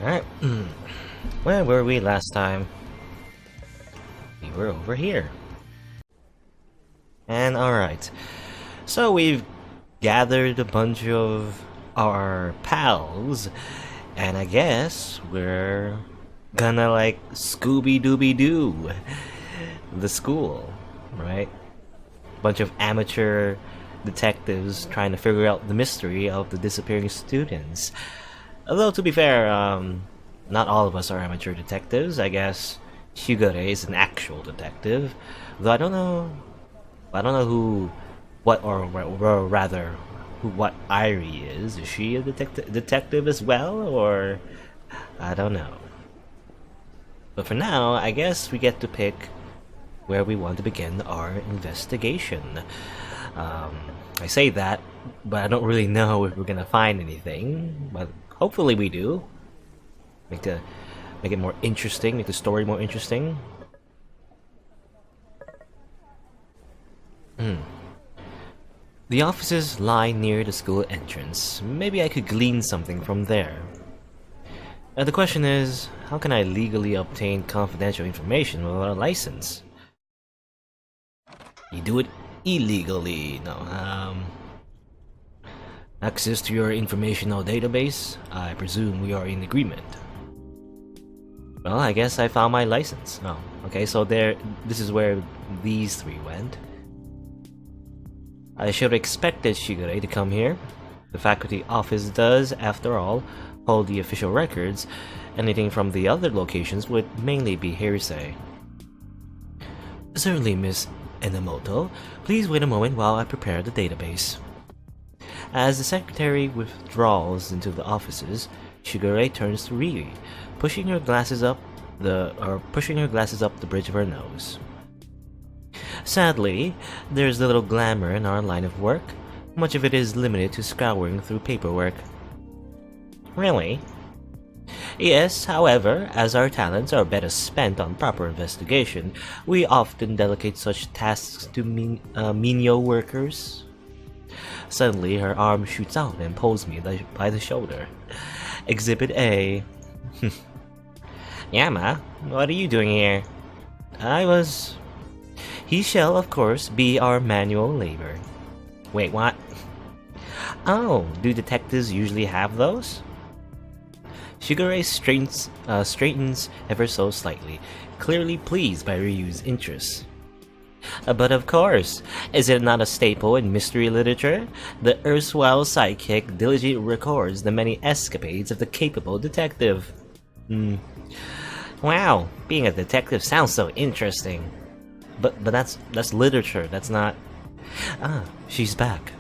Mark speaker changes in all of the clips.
Speaker 1: Alright. Where were we last time? We were over here. And alright. So we've gathered a bunch of our pals, and I guess we're gonna like Scooby-Dooby-Doo the school, right? Bunch of amateur detectives trying to figure out the mystery of the disappearing students. Although, to be fair, not all of us are amateur detectives. I guess Shigure is an actual detective. Though I don't know what Irie is. Is she a detective as well, or I don't know. But for now, I guess we get to pick where we want to begin our investigation. I say that, but I don't really know if we're gonna find anything. But hopefully we do. Make it more interesting, make the story more interesting. The offices lie near the school entrance. Maybe I could glean something from there. The question is, how can I legally obtain confidential information without a license? You do it illegally. No, access to your informational database? I presume we are in agreement. Well, I guess I found my license. Oh, okay, so this is where these three went. I should have expected Shigure to come here. The faculty office does, after all, hold the official records. Anything from the other locations would mainly be hearsay. Certainly, Miss Enomoto. Please wait a moment while I prepare the database. As the secretary withdraws into the offices, Shigure turns to Rie, pushing her glasses up the bridge of her nose. Sadly, there's little glamour in our line of work. Much of it is limited to scouring through paperwork. Really? Yes, however, as our talents are better spent on proper investigation, we often delegate such tasks to menial workers. Suddenly, her arm shoots out and pulls me by the shoulder. Exhibit A. Yama, what are you doing here? He shall, of course, be our manual labor. Wait, what? Oh, do detectives usually have those? Shigure straightens ever so slightly, clearly pleased by Ryu's interest. But of course, is it not a staple in mystery literature? The erstwhile sidekick diligently records the many escapades of the capable detective. Wow, being a detective sounds so interesting. But that's literature, that's not... Ah, she's back.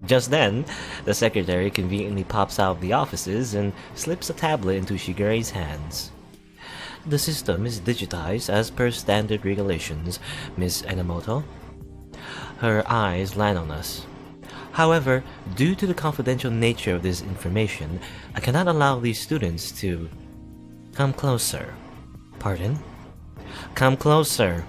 Speaker 1: Just then, the secretary conveniently pops out of the offices and slips a tablet into Shigure's hands. The system is digitized as per standard regulations, Miss Enomoto. Her eyes land on us. However, due to the confidential nature of this information, I cannot allow these students to... Come closer. Pardon? Come closer.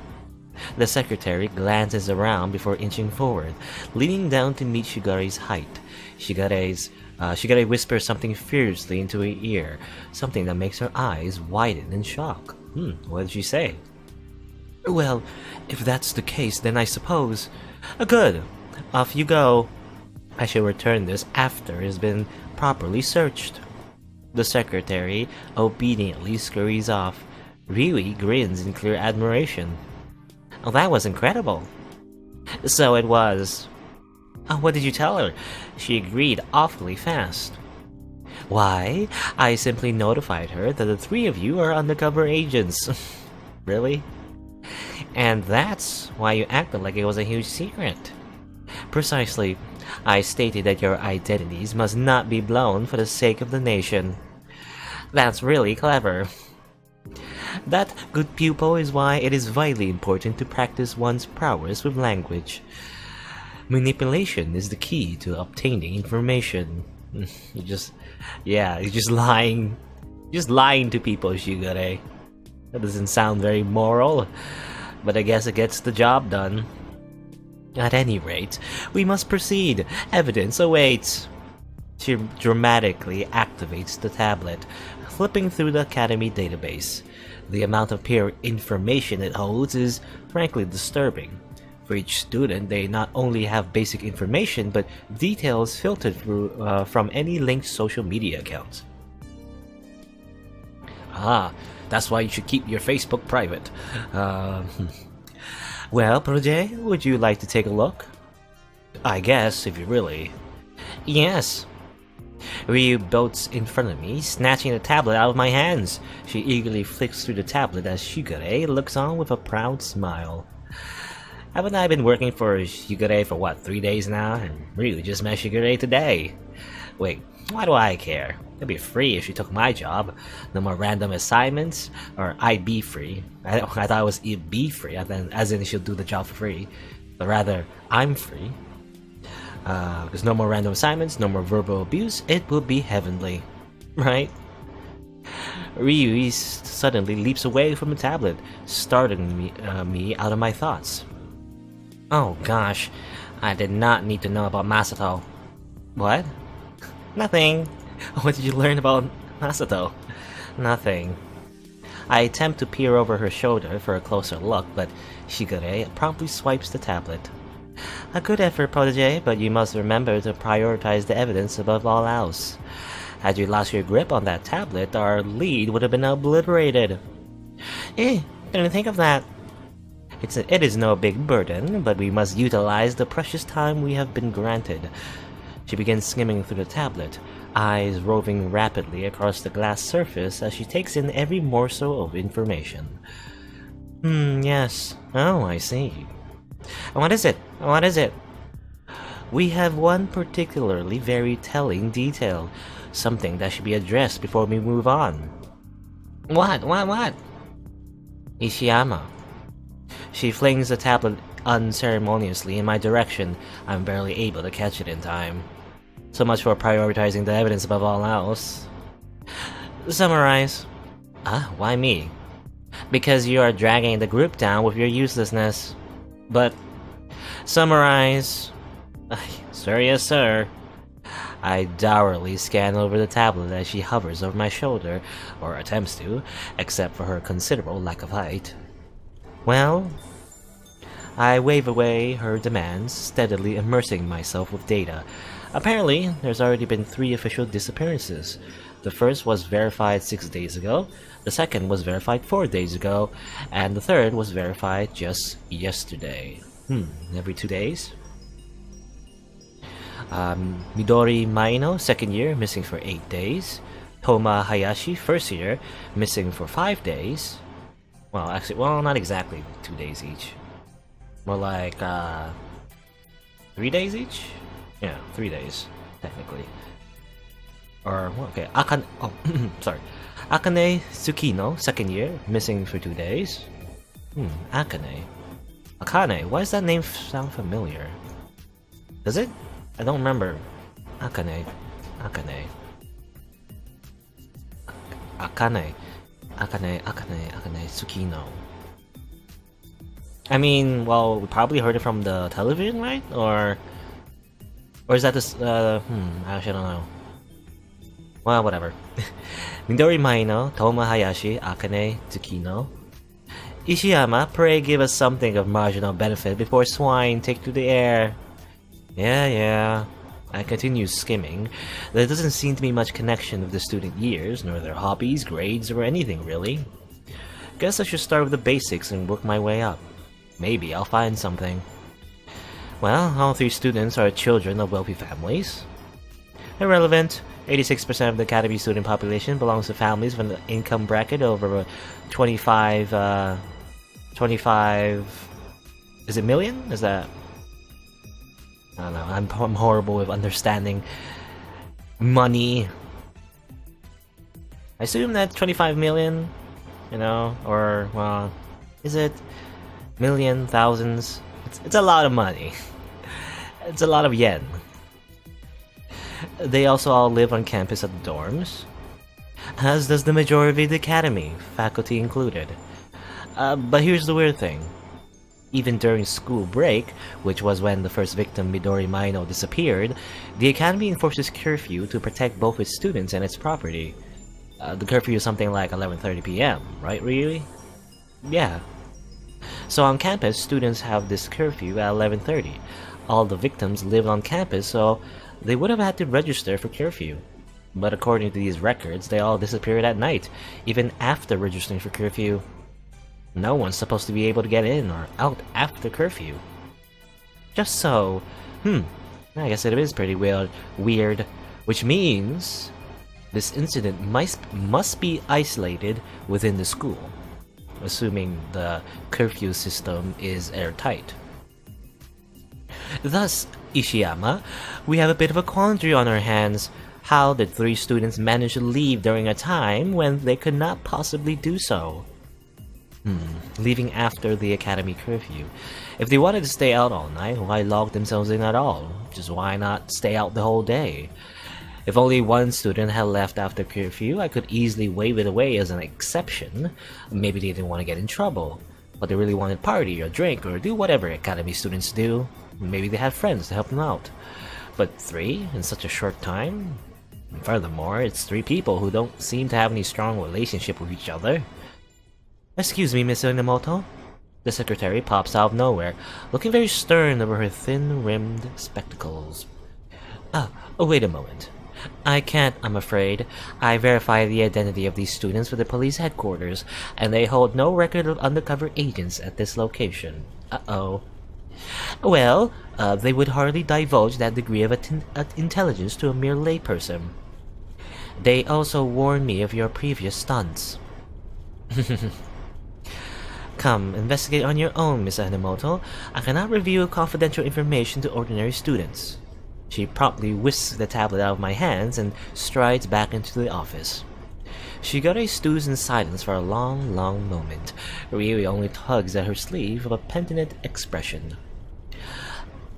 Speaker 1: The secretary glances around before inching forward, leaning down to meet Shigure's height. Shigure whispers something fiercely into her ear, something that makes her eyes widen in shock. What did she say? Well, if that's the case, then I suppose... Good! Off you go. I shall return this after it has been properly searched. The secretary obediently scurries off. Ryui grins in clear admiration. Oh, that was incredible. So it was. Oh, what did you tell her? She agreed awfully fast. Why, I simply notified her that the three of you are undercover agents. Really? And that's why you acted like it was a huge secret. Precisely. I stated that your identities must not be blown for the sake of the nation. That's really clever. That, good pupil, is why it is vitally important to practice one's prowess with language. Manipulation is the key to obtaining information. You're just lying. Just lying to people, Shigure. That doesn't sound very moral, but I guess it gets the job done. At any rate, we must proceed. Evidence awaits. She dramatically activates the tablet, flipping through the Academy database. The amount of peer information it holds is frankly disturbing. For each student, they not only have basic information, but details filtered through, from any linked social media accounts. Ah, that's why you should keep your Facebook private. Well, Protege, would you like to take a look? I guess, if you really... Yes. Ryu boats in front of me, snatching the tablet out of my hands. She eagerly flicks through the tablet as Shigure looks on with a proud smile. Haven't I been working for Shigure for what, 3 days now? And Ryu just met Shigure today. Wait, why do I care? It'd be free if she took my job. No more random assignments, or I'd be free. I thought it was be free, as in she'll do the job for free. But rather, I'm free. There's no more random assignments, no more verbal abuse. It will be heavenly, right? Ryu suddenly leaps away from the tablet, startling me out of my thoughts. Oh gosh, I did not need to know about Masato. What? Nothing. What did you learn about Masato? Nothing. I attempt to peer over her shoulder for a closer look, but Shigure promptly swipes the tablet. A good effort, Protege, but you must remember to prioritize the evidence above all else. Had you lost your grip on that tablet, our lead would have been obliterated. Didn't think of that. It is no big burden, but we must utilize the precious time we have been granted. She begins skimming through the tablet, eyes roving rapidly across the glass surface as she takes in every morsel of information. Yes. Oh, I see. What is it? What is it? We have one particularly very telling detail. Something that should be addressed before we move on. What? Ishiyama. She flings the tablet unceremoniously in my direction. I'm barely able to catch it in time. So much for prioritizing the evidence above all else. Summarize. Why me? Because you are dragging the group down with your uselessness. But... Summarize. Sir, yes sir. I dourly scan over the tablet as she hovers over my shoulder, or attempts to, except for her considerable lack of height. Well... I wave away her demands, steadily immersing myself with data. Apparently, there's already been 3 official disappearances. The first was verified 6 days ago, the second was verified 4 days ago, and the third was verified just yesterday. Every 2 days? Midori Maino, second year, missing for 8 days. Toma Hayashi, first year, missing for 5 days. Well, actually, not exactly 2 days each. More like, 3 days each? Yeah, 3 days, technically. Or, okay, sorry. Akane Tsukino, second year, missing for 2 days. Akane. Akane, why does that name sound familiar? Does it? I don't remember. Akane. Tsukino. I mean, well, we probably heard it from the television, right? Or is that this, I actually don't know. Well, whatever. Midori Maino, Toma Hayashi, Akane, Tsukino. Ishiyama, pray give us something of marginal benefit before swine take to the air. Yeah. I continue skimming. There doesn't seem to be much connection with the student years, nor their hobbies, grades, or anything really. Guess I should start with the basics and work my way up. Maybe I'll find something. Well, all 3 students are children of wealthy families. Irrelevant. 86% of the Academy student population belongs to families with an income bracket over 25... Is it million? Is that... I don't know, I'm horrible with understanding money. I assume that 25 million, you know, or, well, is it million, thousands? It's a lot of money. It's a lot of yen. They also all live on campus at the dorms, as does the majority of the academy, faculty included. But here's the weird thing. Even during school break, which was when the first victim Midori Maino disappeared, the academy enforces curfew to protect both its students and its property. The curfew is something like 11:30 p.m., right, really? Yeah. So on campus, students have this curfew at 11:30. All the victims lived on campus, so they would have had to register for curfew. But according to these records, they all disappeared at night, even after registering for curfew. No one's supposed to be able to get in or out after curfew. Just so, I guess it is pretty weird, which means this incident must be isolated within the school, assuming the curfew system is airtight. Thus, Ishiyama, we have a bit of a quandary on our hands. How did 3 students manage to leave during a time when they could not possibly do so? Leaving after the academy curfew. If they wanted to stay out all night, why lock themselves in at all? Just why not stay out the whole day? If only one student had left after curfew, I could easily wave it away as an exception. Maybe they didn't want to get in trouble, but they really wanted to party or drink or do whatever academy students do. Maybe they had friends to help them out. But 3 in such a short time? Furthermore, it's 3 people who don't seem to have any strong relationship with each other. Excuse me, Miss Inamoto? The secretary pops out of nowhere, looking very stern over her thin-rimmed spectacles. Oh, wait a moment. I can't, I'm afraid. I verified the identity of these students with the police headquarters, and they hold no record of undercover agents at this location. Uh-oh. Well, they would hardly divulge that degree of intelligence to a mere layperson. They also warned me of your previous stunts. Come, investigate on your own, Miss Inamoto. I cannot reveal confidential information to ordinary students. She promptly whisks the tablet out of my hands and strides back into the office. Shigure stews in silence for a long, long moment. Ryui only tugs at her sleeve with a penitent expression.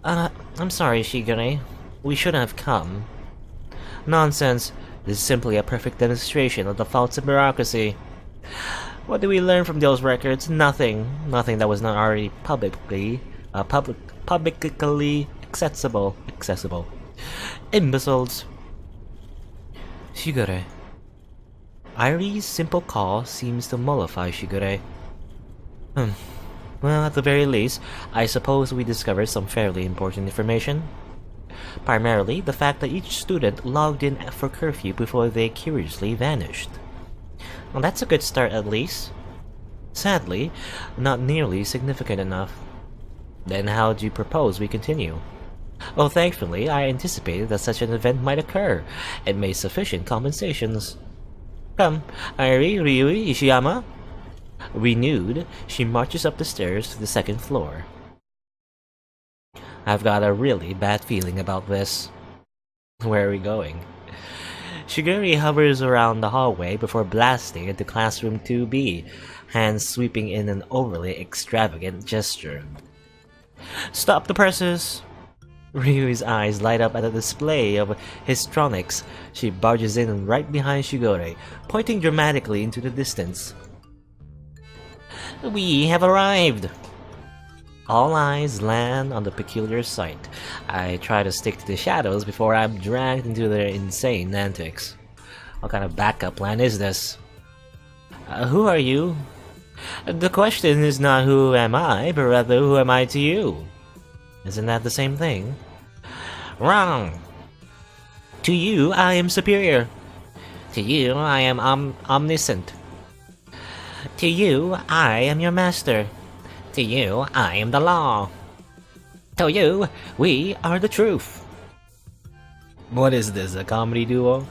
Speaker 1: I'm sorry, Shigure. We shouldn't have come. Nonsense. This is simply a perfect demonstration of the faults of bureaucracy. What did we learn from those records? Nothing. Nothing that was not already publicly accessible. Imbeciles. Shigure. Irie's simple call seems to mollify Shigure. Well, at the very least, I suppose we discovered some fairly important information. Primarily, the fact that each student logged in for curfew before they curiously vanished. Well, that's a good start at least. Sadly, not nearly significant enough. Then how do you propose we continue? Well, thankfully, I anticipated that such an event might occur, and made sufficient compensations. Come, Irie, Ryui, Ishiyama. Renewed, she marches up the stairs to the 2nd floor. I've got a really bad feeling about this. Where are we going? Shigure hovers around the hallway before blasting into classroom 2B, hands sweeping in an overly extravagant gesture. Stop the presses! Ryui's eyes light up at the display of histronics. She barges in right behind Shigure, pointing dramatically into the distance. We have arrived! All eyes land on the peculiar sight. I try to stick to the shadows before I'm dragged into their insane antics. What kind of backup plan is this? Who are you? The question is not who am I, but rather who am I to you? Isn't that the same thing? Wrong! To you, I am superior. To you, I am omniscient. To you, I am your master. To you, I am the law. To you, we are the truth. What is this, a comedy duo?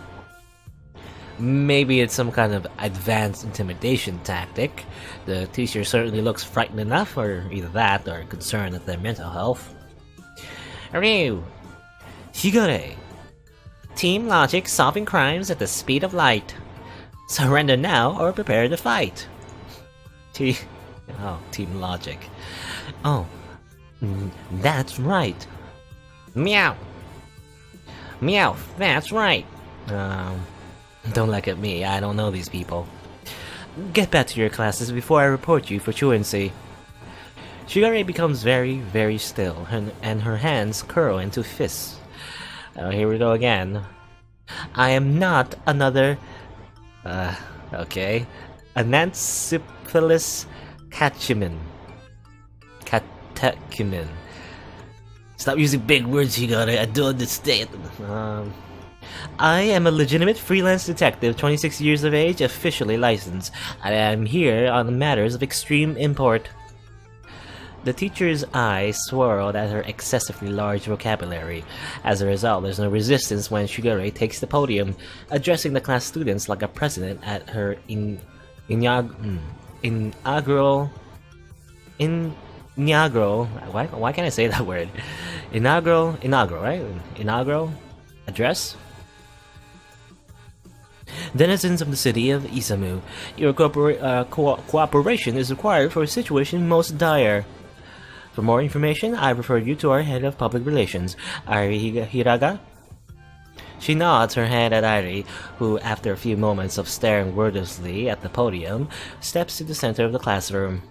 Speaker 1: Maybe it's some kind of advanced intimidation tactic. The teacher certainly looks frightened enough, or either that or concerned with their mental health. Ryu! Shigure! Team Logic solving crimes at the speed of light. Surrender now or prepare to fight. Team Logic. Oh, that's right. Meow! Meow, that's right. Don't look at me, I don't know these people. Get back to your classes before I report you for truancy. Shigure becomes very, very still, and her hands curl into fists. Oh, here we go again. I am not another... okay. Anansiphilus catechumen. Catechumen. Stop using big words, Shigure, I don't understand. I am a legitimate freelance detective, 26 years of age, officially licensed. I am here on matters of extreme import. The teacher's eyes swirled at her excessively large vocabulary. As a result, there's no resistance when Shigure takes the podium, addressing the class students like a president at her inaugural... Why can't I say that word? Inaugural, right? Inaugural address? Denizens of the city of Isamu, your cooperation is required for a situation most dire. For more information, I refer you to our head of public relations, Airi Hiraga. She nods her head at Airi, who, after a few moments of staring wordlessly at the podium, steps to the center of the classroom.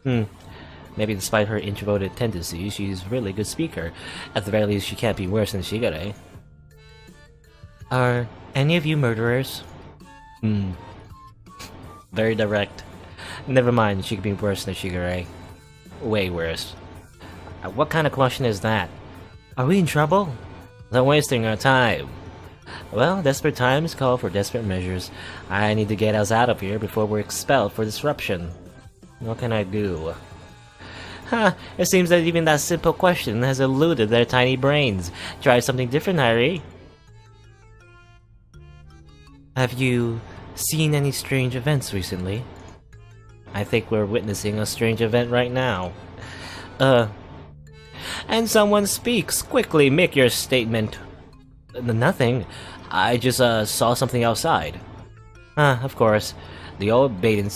Speaker 1: Maybe despite her introverted tendencies, she's a really good speaker. At the very least, she can't be worse than Shigure. Are any of you murderers? Very direct. Never mind, she could be worse than Shigure. Way worse. What kind of question is that? Are we in trouble? They're wasting our time. Well, desperate times call for desperate measures. I need to get us out of here before we're expelled for disruption. What can I do? It seems that even that simple question has eluded their tiny brains. Try something different, Harry. Have you seen any strange events recently? I think we're witnessing a strange event right now. And someone speaks. Quickly, make your statement. Nothing. I just saw something outside. Of course. The old bait and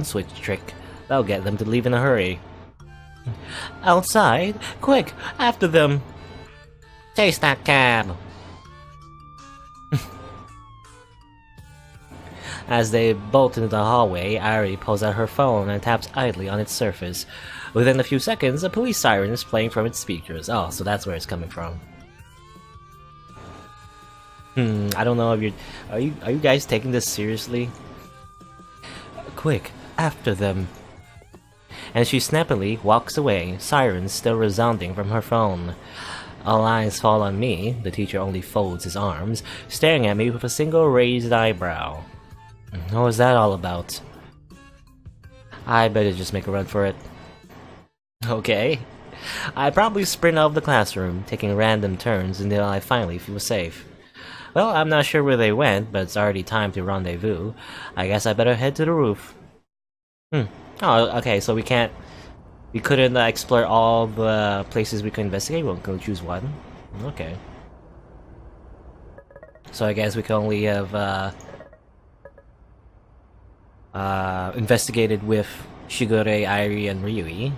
Speaker 1: switch trick. That'll get them to leave in a hurry. Outside? Quick, after them. Chase that cab. As they bolt into the hallway, Airi pulls out her phone and taps idly on its surface. Within a few seconds, a police siren is playing from its speakers. Oh, so that's where it's coming from. I don't know if you're... Are you guys taking this seriously? Quick, after them. And she snappily walks away, sirens still resounding from her phone. All eyes fall on me. The teacher only folds his arms, staring at me with a single raised eyebrow. What was that all about? I better just make a run for it. Okay. I probably sprint out of the classroom, taking random turns until I finally feel safe. Well, I'm not sure where they went, but it's already time to rendezvous. I guess I better head to the roof. Oh, okay, so we couldn't explore all the places we could investigate. We'll go choose one. Okay. So I guess we can only have investigated with Shigure, Airi, and Ryui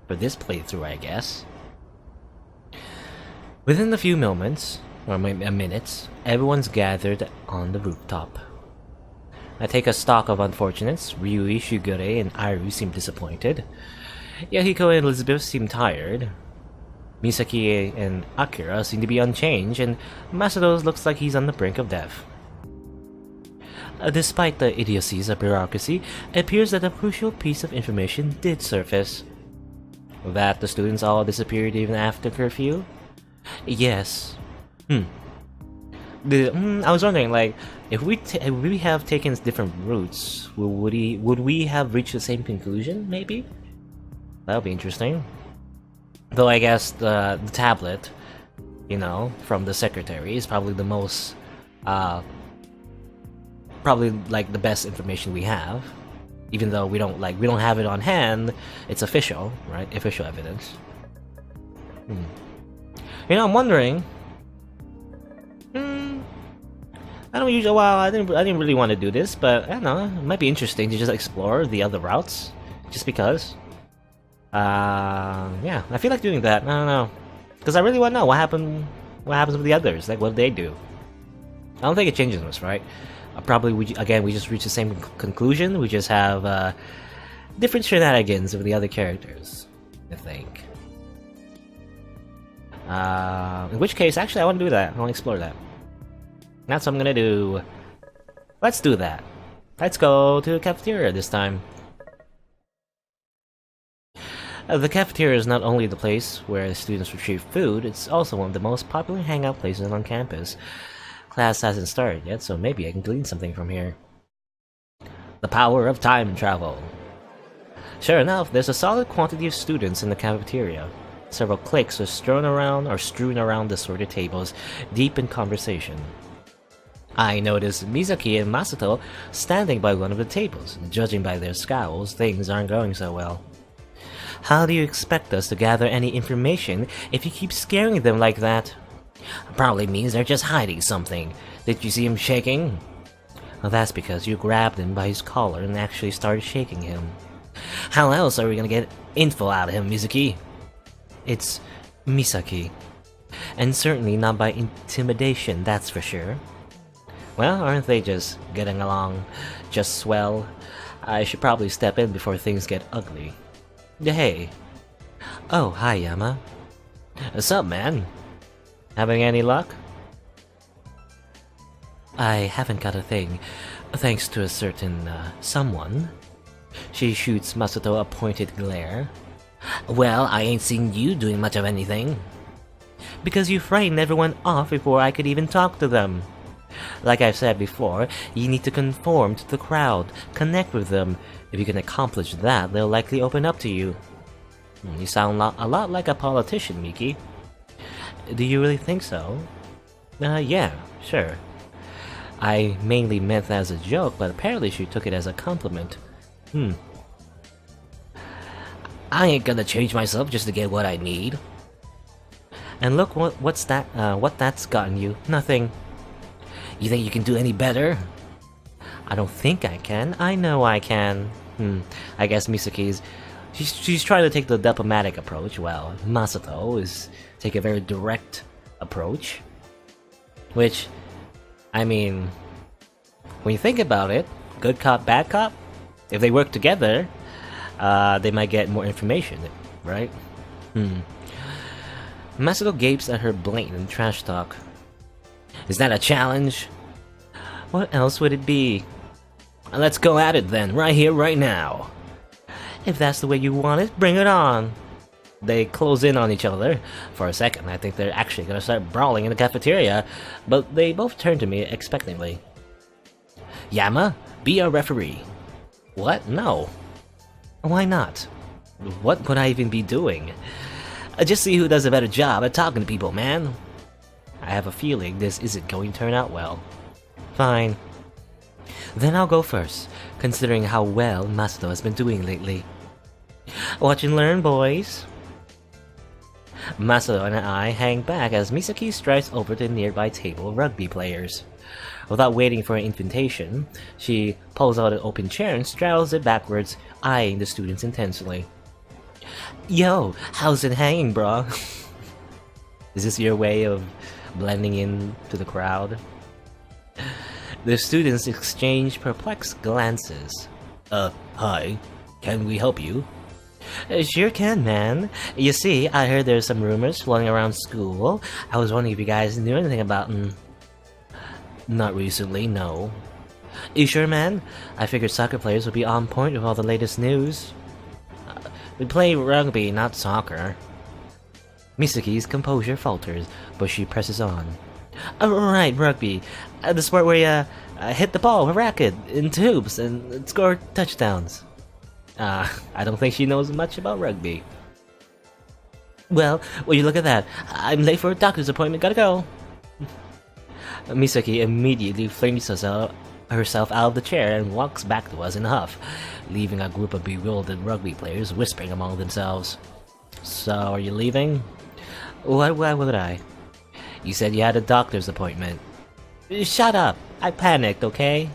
Speaker 1: for this playthrough, I guess. Within a few moments, or minutes, everyone's gathered on the rooftop. I take a stock of unfortunates. Ryui, Shigure, and Airi seem disappointed. Yahiko and Elizabeth seem tired. Misaki and Akira seem to be unchanged, and Masato looks like he's on the brink of death. Despite the idiocies of bureaucracy, it appears that a crucial piece of information did surface. That the students all disappeared even after curfew? Yes. I was wondering, like, if we have taken different routes, would we have reached the same conclusion, maybe? That would be interesting. Though I guess the tablet, you know, from the secretary is probably the most, probably like the best information we have. Even though we don't have it on hand, it's official, right? Official evidence. You know, I'm wondering. I don't usually. Well, I didn't really want to do this, but I don't know. It might be interesting to just explore the other routes, just because. Yeah, I feel like doing that. I don't know, because I really want to know what happens with the others. Like, what do they do? I don't think it changes much, right? Probably we just reach the same conclusion. We just have different shenanigans with the other characters, I think. In which case, actually, I want to do that. I want to explore that. That's what I'm gonna do. Let's do that. Let's go to the cafeteria this time. The cafeteria is not only the place where students retrieve food, it's also one of the most popular hangout places on campus. Class hasn't started yet, so maybe I can glean something from here. The power of time travel. Sure enough, there's a solid quantity of students in the cafeteria. Several cliques are strewn around the sorted tables, deep in conversation. I noticed Misaki and Masato standing by one of the tables. Judging by their scowls, things aren't going so well. How do you expect us to gather any information if you keep scaring them like that? Probably means they're just hiding something. Did you see him shaking? Well, that's because you grabbed him by his collar and actually started shaking him. How else are we gonna get info out of him, Misaki? It's Misaki. And certainly not by intimidation, that's for sure. Well, aren't they just getting along just swell? I should probably step in before things get ugly. Hey. Oh, hi, Yama. What's up, man? Having any luck? I haven't got a thing, thanks to a certain, someone. She shoots Masato a pointed glare. Well, I ain't seen you doing much of anything. Because you frightened everyone off before I could even talk to them. Like I've said before, you need to conform to the crowd, connect with them. If you can accomplish that, they'll likely open up to you. You sound a lot like a politician, Miki. Do you really think so? Yeah, sure. I mainly meant that as a joke, but apparently she took it as a compliment. I ain't gonna change myself just to get what I need. And look what that's gotten you. Nothing. You think you can do any better? I don't think I can. I know I can. I guess Misaki's... She's trying to take the diplomatic approach, while Masato is taking a very direct approach. Which, I mean... when you think about it, good cop, bad cop, if they work together, they might get more information, right? Masato gapes at her blatant trash talk. Is that a challenge? What else would it be? Let's go at it then, right here, right now. If that's the way you want it, bring it on. They close in on each other. For a second, I think they're actually gonna start brawling in the cafeteria, but they both turn to me expectantly. Yama, be our referee. What? No. Why not? What would I even be doing? Just see who does a better job at talking to people, man. I have a feeling this isn't going to turn out well. Fine. Then I'll go first, considering how well Masato has been doing lately. Watch and learn, boys. Masato and I hang back as Misaki strides over to the nearby table of rugby players. Without waiting for an invitation, she pulls out an open chair and straddles it backwards, eyeing the students intensely. Yo, how's it hanging, bro? Is this your way of blending in to the crowd? The students exchange perplexed glances. Hi. Can we help you? Sure can, man. You see, I heard there's some rumors floating around school. I was wondering if you guys knew anything about them. Not recently, no. You sure, man? I figured soccer players would be on point with all the latest news. We play rugby, not soccer. Misaki's composure falters, but she presses on. Right, rugby. The sport where you hit the ball with a racket into hoops and score touchdowns. I don't think she knows much about rugby. Well, will you look at that? I'm late for a doctor's appointment, gotta go. Misaki immediately flings herself out of the chair and walks back to us in a huff, leaving a group of bewildered rugby players whispering among themselves. So, are you leaving? Why would I? You said you had a doctor's appointment. Shut up! I panicked, okay?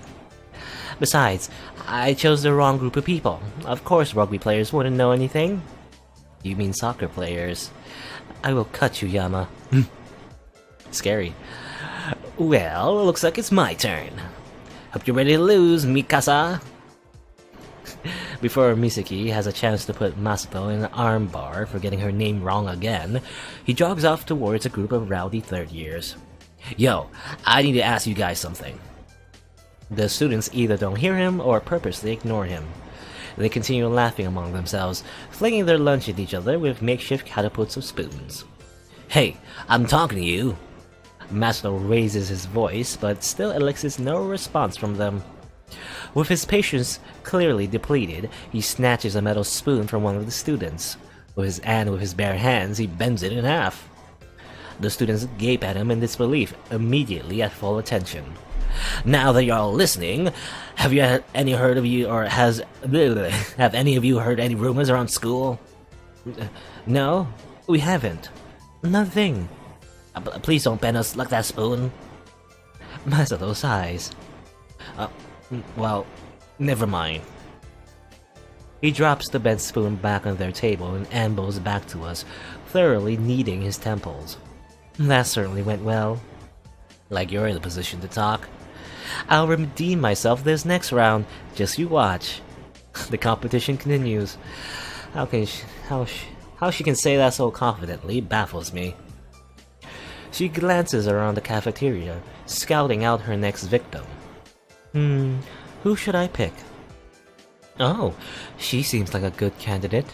Speaker 1: Besides, I chose the wrong group of people. Of course rugby players wouldn't know anything. You mean soccer players? I will cut you, Yama. Scary. Well, looks like it's my turn. Hope you're ready to lose, Mikasa. Before Misaki has a chance to put Masato in an armbar for getting her name wrong again, he jogs off towards a group of rowdy third years. Yo, I need to ask you guys something. The students either don't hear him or purposely ignore him. They continue laughing among themselves, flinging their lunch at each other with makeshift catapults of spoons. Hey, I'm talking to you! Masato raises his voice, but still elicits no response from them. With his patience clearly depleted, he snatches a metal spoon from one of the students. With his bare hands, he bends it in half. The students gape at him in disbelief, immediately at full attention. Now that you're all listening, have any of you heard any rumors around school? No, we haven't. Nothing. Please don't bend us like that spoon. Masato sighs. Well, never mind. He drops the bent spoon back on their table and ambles back to us, thoroughly kneading his temples. That certainly went well. Like you're in a position to talk. I'll redeem myself this next round, just you watch. The competition continues. How she can say that so confidently baffles me. She glances around the cafeteria, scouting out her next victim. Who should I pick? Oh, she seems like a good candidate.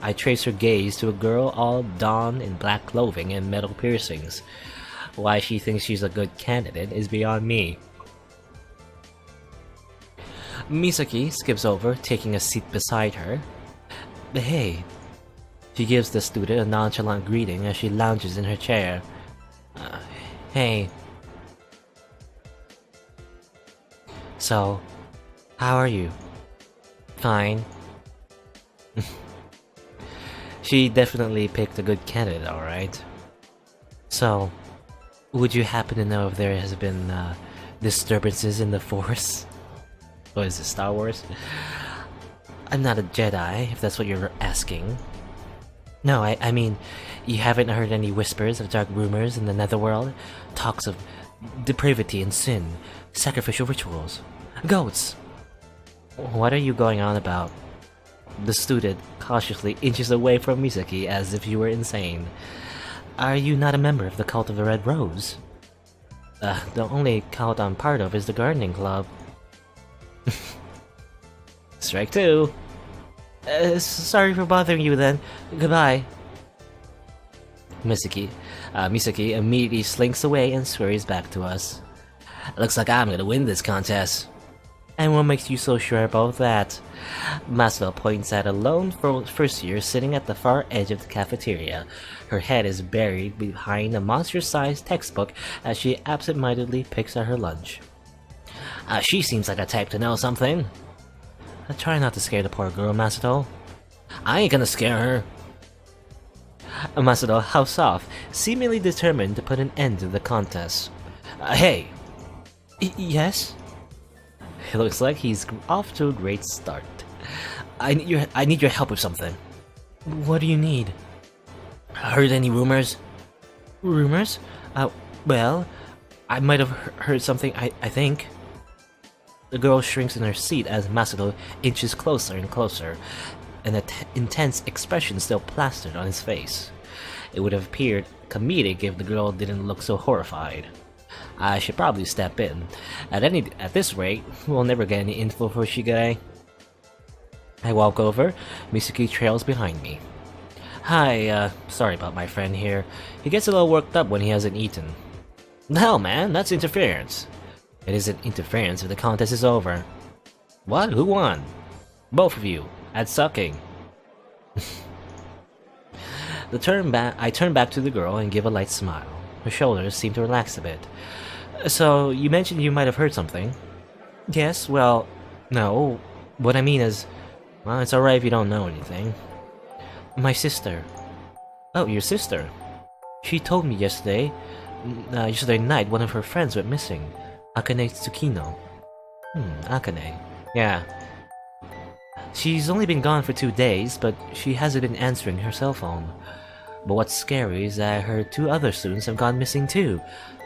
Speaker 1: I trace her gaze to a girl all donned in black clothing and metal piercings. Why she thinks she's a good candidate is beyond me. Misaki skips over, taking a seat beside her. Hey. She gives the student a nonchalant greeting as she lounges in her chair. Hey. So, how are you? Fine. She definitely picked a good candidate, alright. So, would you happen to know if there has been disturbances in the Force? Or is it Star Wars? I'm not a Jedi, if that's what you're asking. No, I mean, you haven't heard any whispers of dark rumors in the netherworld? Talks of depravity and sin, sacrificial rituals, goats. What are you going on about? The student cautiously inches away from Misaki as if you were insane. Are you not a member of the Cult of the Red Rose? The only cult I'm part of is the Gardening Club. Strike two. Sorry for bothering you then. Goodbye. Misaki immediately slinks away and scurries back to us. Looks like I'm gonna win this contest. And what makes you so sure about that? Masato points at a lone first year sitting at the far edge of the cafeteria. Her head is buried behind a monster-sized textbook as she absent-mindedly picks at her lunch. She seems like a type to know something. Try not to scare the poor girl, Masato. I ain't gonna scare her. Masato houses off, seemingly determined to put an end to the contest. Hey! Yes? It looks like he's off to a great start. I need your help with something. What do you need? Heard any rumors? Rumors? Well, I might have heard something, I think. The girl shrinks in her seat as Masato inches closer and closer, an intense expression still plastered on his face. It would have appeared comedic if the girl didn't look so horrified. I should probably step in. At this rate, we'll never get any info for Shigure. I walk over. Misaki trails behind me. Hi, sorry about my friend here. He gets a little worked up when he hasn't eaten. The hell, man, that's interference. It isn't interference if the contest is over. What? Who won? Both of you, at sucking. I turn back to the girl and give a light smile. Her shoulders seem to relax a bit. So, you mentioned you might have heard something. Yes, well, no. What I mean is, well, it's alright if you don't know anything. My sister. Oh, your sister. She told me yesterday night one of her friends went missing. Akane Tsukino. Akane. Yeah. She's only been gone for 2 days, but she hasn't been answering her cell phone. But what's scary is that I heard 2 other students have gone missing too.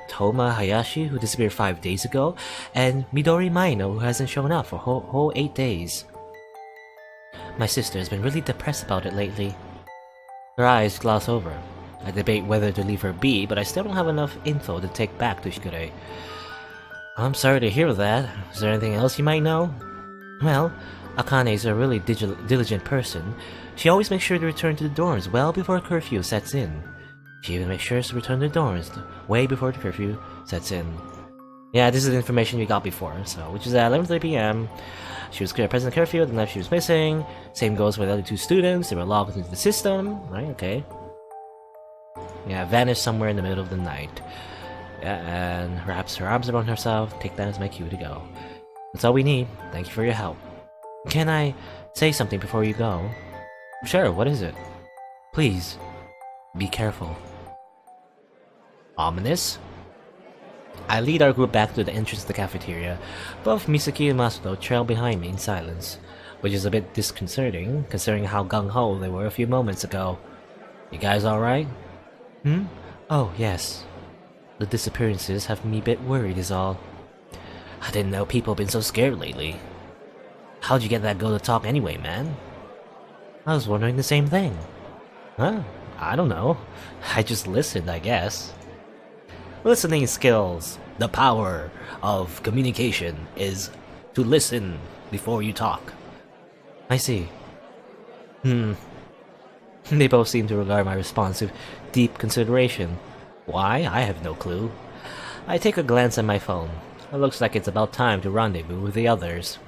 Speaker 1: Toma Hayashi, who disappeared 5 days ago, and Midori Maino, who hasn't shown up for whole 8 days. My sister has been really depressed about it lately. Her eyes gloss over. I debate whether to leave her be, but I still don't have enough info to take back to Shigure. I'm sorry to hear that. Is there anything else you might know? Well, Akane is a really diligent person. She always makes sure to return to the dorms well before curfew sets in. She even makes sure to return to the dorms way before the curfew sets in. Yeah, this is the information we got before, so which is at 11:30 p.m. She was present at curfew, the night she was missing. Same goes for the other two students, they were logged into the system, right? Okay. Yeah, vanished somewhere in the middle of the night. Yeah, and wraps her arms around herself. Take that as my cue to go. That's all we need. Thank you for your help. Can I say something before you go? Sure, what is it? Please, be careful. Ominous? I lead our group back to the entrance of the cafeteria. Both Misaki and Masuno trail behind me in silence, which is a bit disconcerting, considering how gung-ho they were a few moments ago. You guys alright? Hmm? Oh, yes. The disappearances have me a bit worried is all. I didn't know people have been so scared lately. How'd you get that girl to talk anyway, man? I was wondering the same thing. Huh? I don't know. I just listened, I guess. Listening skills. The power of communication is to listen before you talk. I see. They both seem to regard my response with deep consideration. Why? I have no clue. I take a glance at my phone. It looks like it's about time to rendezvous with the others.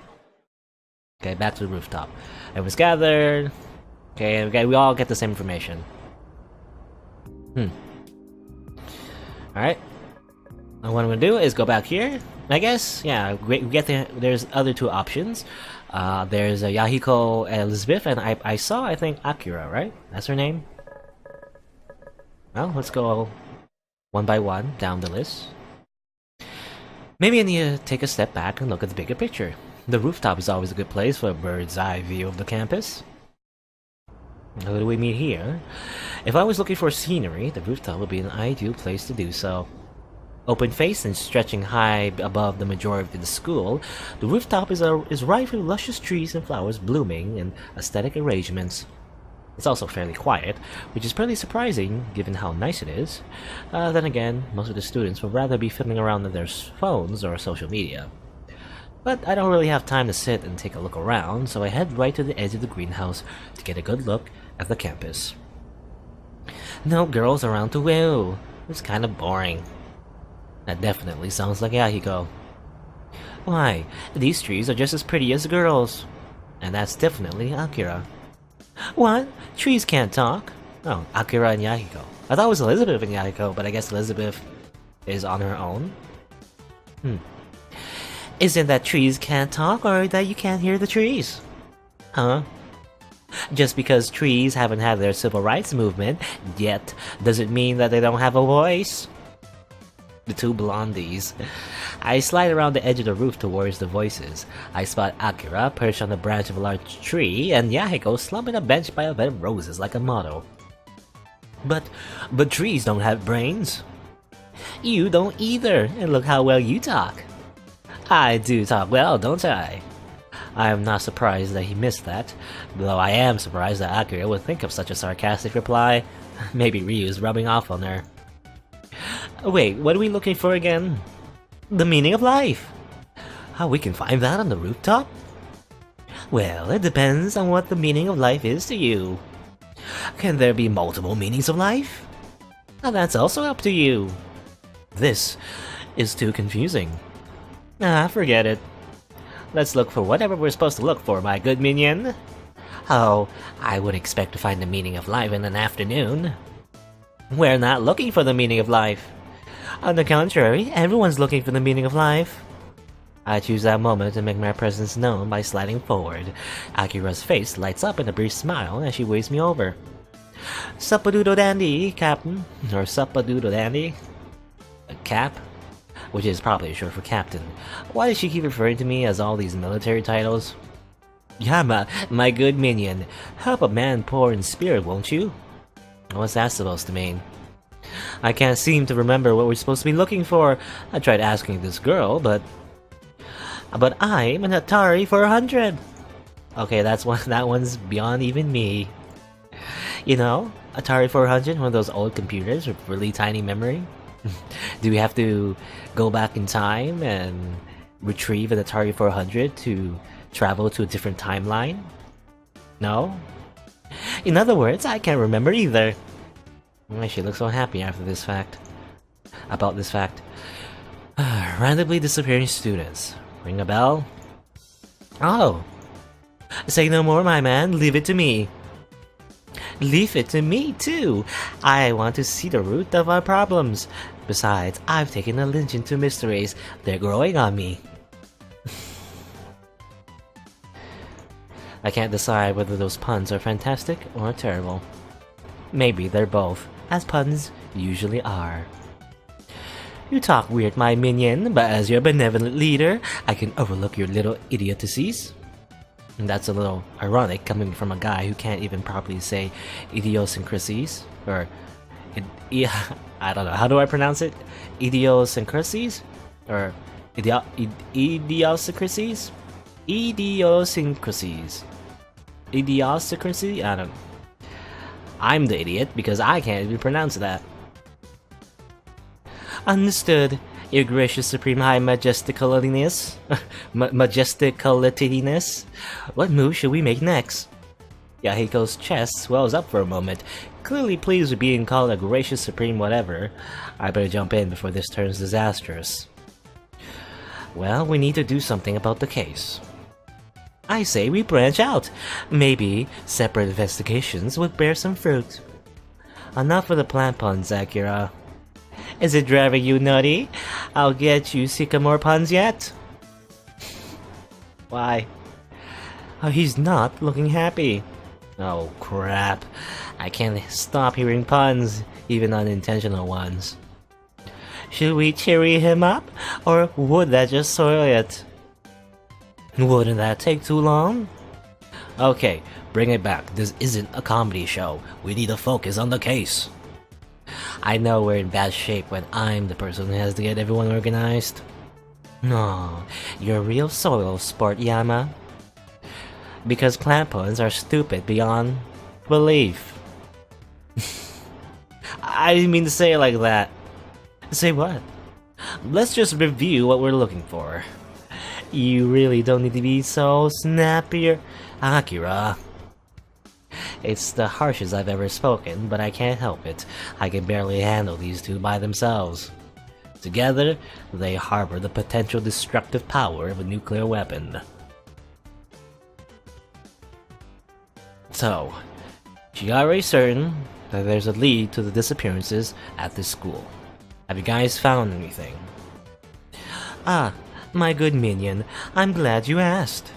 Speaker 1: Okay, back to the rooftop. Everyone's gathered. Okay, we all get the same information. Alright. What I'm gonna do is go back here. I guess, yeah, we get there's other two options. There's Yahiko and Elizabeth, and I saw, I think, Akira, right? That's her name? Well, let's go one by one down the list. Maybe I need to take a step back and look at the bigger picture. The rooftop is always a good place for a bird's eye view of the campus. Who do we meet here? If I was looking for scenery, the rooftop would be an ideal place to do so. Open-faced and stretching high above the majority of the school, the rooftop is rife with luscious trees and flowers blooming in aesthetic arrangements. It's also fairly quiet, which is pretty surprising given how nice it is. Then again, most of the students would rather be fiddling around on their phones or social media. But I don't really have time to sit and take a look around, so I head right to the edge of the greenhouse to get a good look at the campus. No girls around to woo. It's kind of boring. That definitely sounds like Yahiko. Why, these trees are just as pretty as the girls. And that's definitely Akira. What? Trees can't talk? Oh, Akira and Yahiko. I thought it was Elizabeth and Yahiko, but I guess Elizabeth is on her own. Isn't that trees can't talk, or that you can't hear the trees? Huh? Just because trees haven't had their civil rights movement yet, doesn't mean that they don't have a voice. The two blondies. I slide around the edge of the roof towards the voices. I spot Akira perched on the branch of a large tree, and Yahiko slumping a bench by a bed of roses like a model. But trees don't have brains. You don't either, and look how well you talk. I do talk well, don't I? I am not surprised that he missed that, though I am surprised that Akira would think of such a sarcastic reply. Maybe Ryu's rubbing off on her. Wait, what are we looking for again? The meaning of life. How we can find that on the rooftop? Well, it depends on what the meaning of life is to you. Can there be multiple meanings of life? Now that's also up to you. This is too confusing. Forget it. Let's look for whatever we're supposed to look for, my good minion. Oh, I would expect to find the meaning of life in an afternoon. We're not looking for the meaning of life. On the contrary, everyone's looking for the meaning of life. I choose that moment to make my presence known by sliding forward. Akira's face lights up in a brief smile as she waves me over. Sup-a-doodle dandy, Captain. Or sup-a-doodle dandy. Cap? Which is probably short for Captain. Why does she keep referring to me as all these military titles? Yeah, my good minion. Help a man poor in spirit, won't you? What's that supposed to mean? I can't seem to remember what we're supposed to be looking for. I tried asking this girl, but I'm an Atari for 100. Okay, that one's beyond even me. You know, Atari 400, one of those old computers with really tiny memory. Do we have to go back in time and retrieve an Atari 400 to travel to a different timeline? No? In other words, I can't remember either. She looks so happy after this fact. About this fact. Randomly disappearing students. Ring a bell? Oh! Say no more, my man. Leave it to me. Leave it to me, too. I want to see the root of our problems. Besides, I've taken a lynch into mysteries. They're growing on me. I can't decide whether those puns are fantastic or terrible. Maybe they're both, as puns usually are. You talk weird, my minion, but as your benevolent leader, I can overlook your little idiocies. And that's a little ironic coming from a guy who can't even properly say idiosyncrasies, or I don't know, how do I pronounce it? Idiosyncrasies? Or idiosyncrasies? Idiosyncrasies. Idiosynchronicity? I don't know. I'm the idiot because I can't even pronounce that. Understood, your gracious supreme high majesticalityness. Majesticalityness. What move should we make next? Yahiko's chest swells up for a moment, clearly pleased with being called a gracious supreme whatever. I better jump in before this turns disastrous. Well, we need to do something about the case. I say we branch out. Maybe separate investigations would bear some fruit. Enough of the plant puns, Akira. Is it driving you nutty? I'll get you sycamore puns yet? Why? Oh, he's not looking happy. Oh crap. I can't stop hearing puns, even unintentional ones. Should we cheery him up, or would that just soil it? Wouldn't that take too long? Okay, bring it back. This isn't a comedy show. We need to focus on the case. I know we're in bad shape when I'm the person who has to get everyone organized. No, you're a real soil sport, Yama. Because plant puns are stupid beyond belief. I didn't mean to say it like that. Say what? Let's just review what we're looking for. You really don't need to be so snappy, Akira. It's the harshest I've ever spoken, but I can't help it. I can barely handle these two by themselves. Together, they harbor the potential destructive power of a nuclear weapon. So, she got already certain that there's a lead to the disappearances at this school. Have you guys found anything? Ah, my good minion, I'm glad you asked.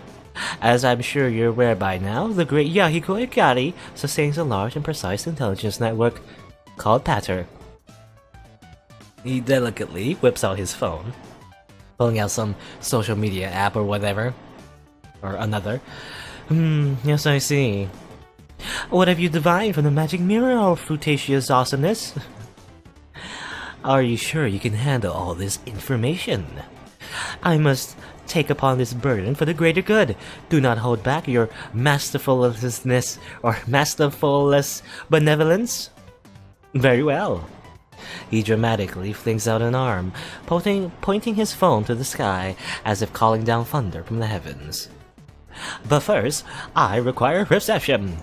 Speaker 1: As I'm sure you're aware by now, the great Yahiko Ikari sustains a large and precise intelligence network called Patter. He delicately whips out his phone, pulling out some social media app or whatever. Or another. Yes I see. What have you divined from the magic mirror, oh flutatious awesomeness? Are you sure you can handle all this information? I must take upon this burden for the greater good. Do not hold back your masterfulness or masterfulness benevolence. Very well. He dramatically flings out an arm, pointing his phone to the sky as if calling down thunder from the heavens. But first, I require reception.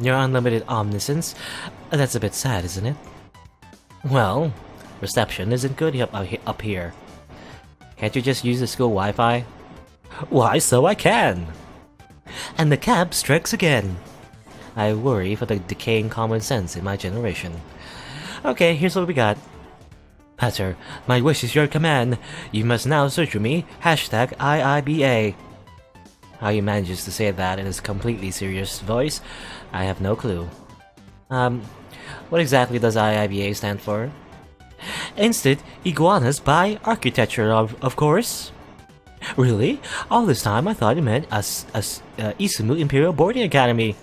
Speaker 1: Your unlimited omniscience? That's a bit sad, isn't it? Well, reception isn't good up here. Can't you just use the school Wi-Fi? Why, so I can! And the cab strikes again. I worry for the decaying common sense in my generation. Okay, here's what we got. Patter, my wish is your command. You must now search for me. Hashtag IIBA. How he manages to say that in his completely serious voice, I have no clue. What exactly does IIBA stand for? Instant Iguanas by Architecture, of course. Really? All this time I thought it meant Isumu Imperial Boarding Academy.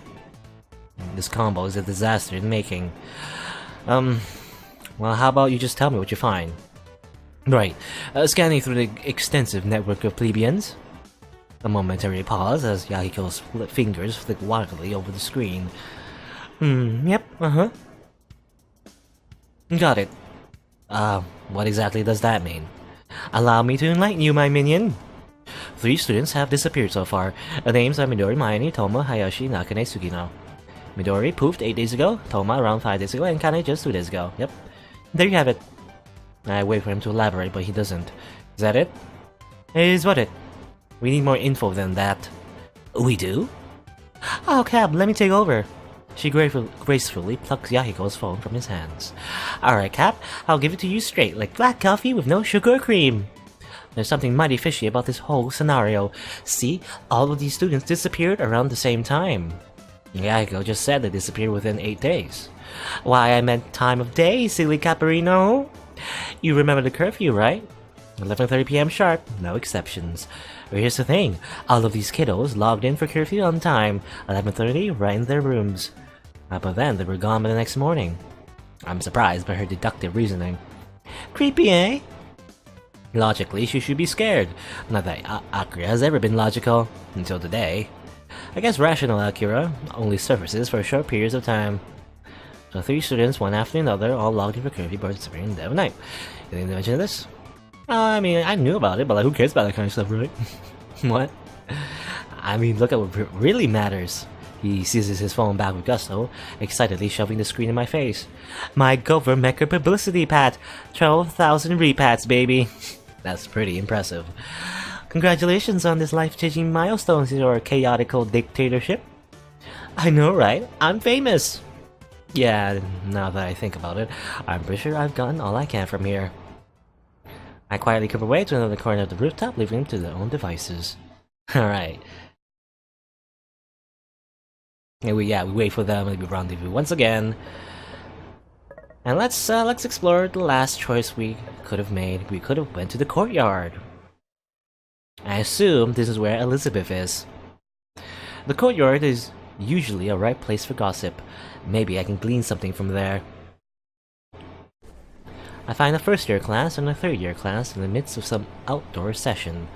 Speaker 1: This combo is a disaster in making. Well, how about you just tell me what you find? Right. Scanning through the extensive network of plebeians. A momentary pause as Yahiko's fingers flick wildly over the screen. Yep, Got it. What exactly does that mean? Allow me to enlighten you, my minion. 3 students have disappeared so far. The names are Midori, Mayani, Toma, Hayashi, Nakane, Sugino. Midori poofed 8 days ago, Toma around 5 days ago, and Kane just 2 days ago. Yep. There you have it. I wait for him to elaborate, but he doesn't. Is that it? Is what it? We need more info than that. We do? Oh, Cab, let me take over. She gracefully plucks Yahiko's phone from his hands. Alright, Cap, I'll give it to you straight, like black coffee with no sugar or cream. There's something mighty fishy about this whole scenario. See, all of these students disappeared around the same time. Yahiko just said they disappeared within 8 days. Why, I meant time of day, silly Caparino. You remember the curfew, right? 11:30 PM sharp, no exceptions. But here's the thing, all of these kiddos logged in for curfew on time, 11:30, right in their rooms. But then they were gone by the next morning. I'm surprised by her deductive reasoning. Creepy, eh? Logically, she should be scared. Not that Akira has ever been logical, until today. I guess rational Akira only surfaces for short periods of time. So 3 students, one after another, all logged in for curfew, but disappearing in the dead of night. You didn't mention this? I mean, I knew about it, but like, who cares about that kind of stuff, right? What? I mean, look at what really matters. He seizes his phone back with gusto, excitedly shoving the screen in my face. My Gopher Mecha publicity pat! 12,000 repats, baby! That's pretty impressive. Congratulations on this life-changing milestone, your chaotical dictatorship. I know, right? I'm famous! Yeah, now that I think about it, I'm pretty sure I've gotten all I can from here. I quietly creep away to another corner of the rooftop, leaving them to their own devices. Alright. And we wait for them and we rendezvous once again. And let's explore the last choice we could have made. We could have went to the courtyard. I assume this is where Elizabeth is. The courtyard is usually a right place for gossip. Maybe I can glean something from there. I find a first-year class and a third-year class in the midst of some outdoor session.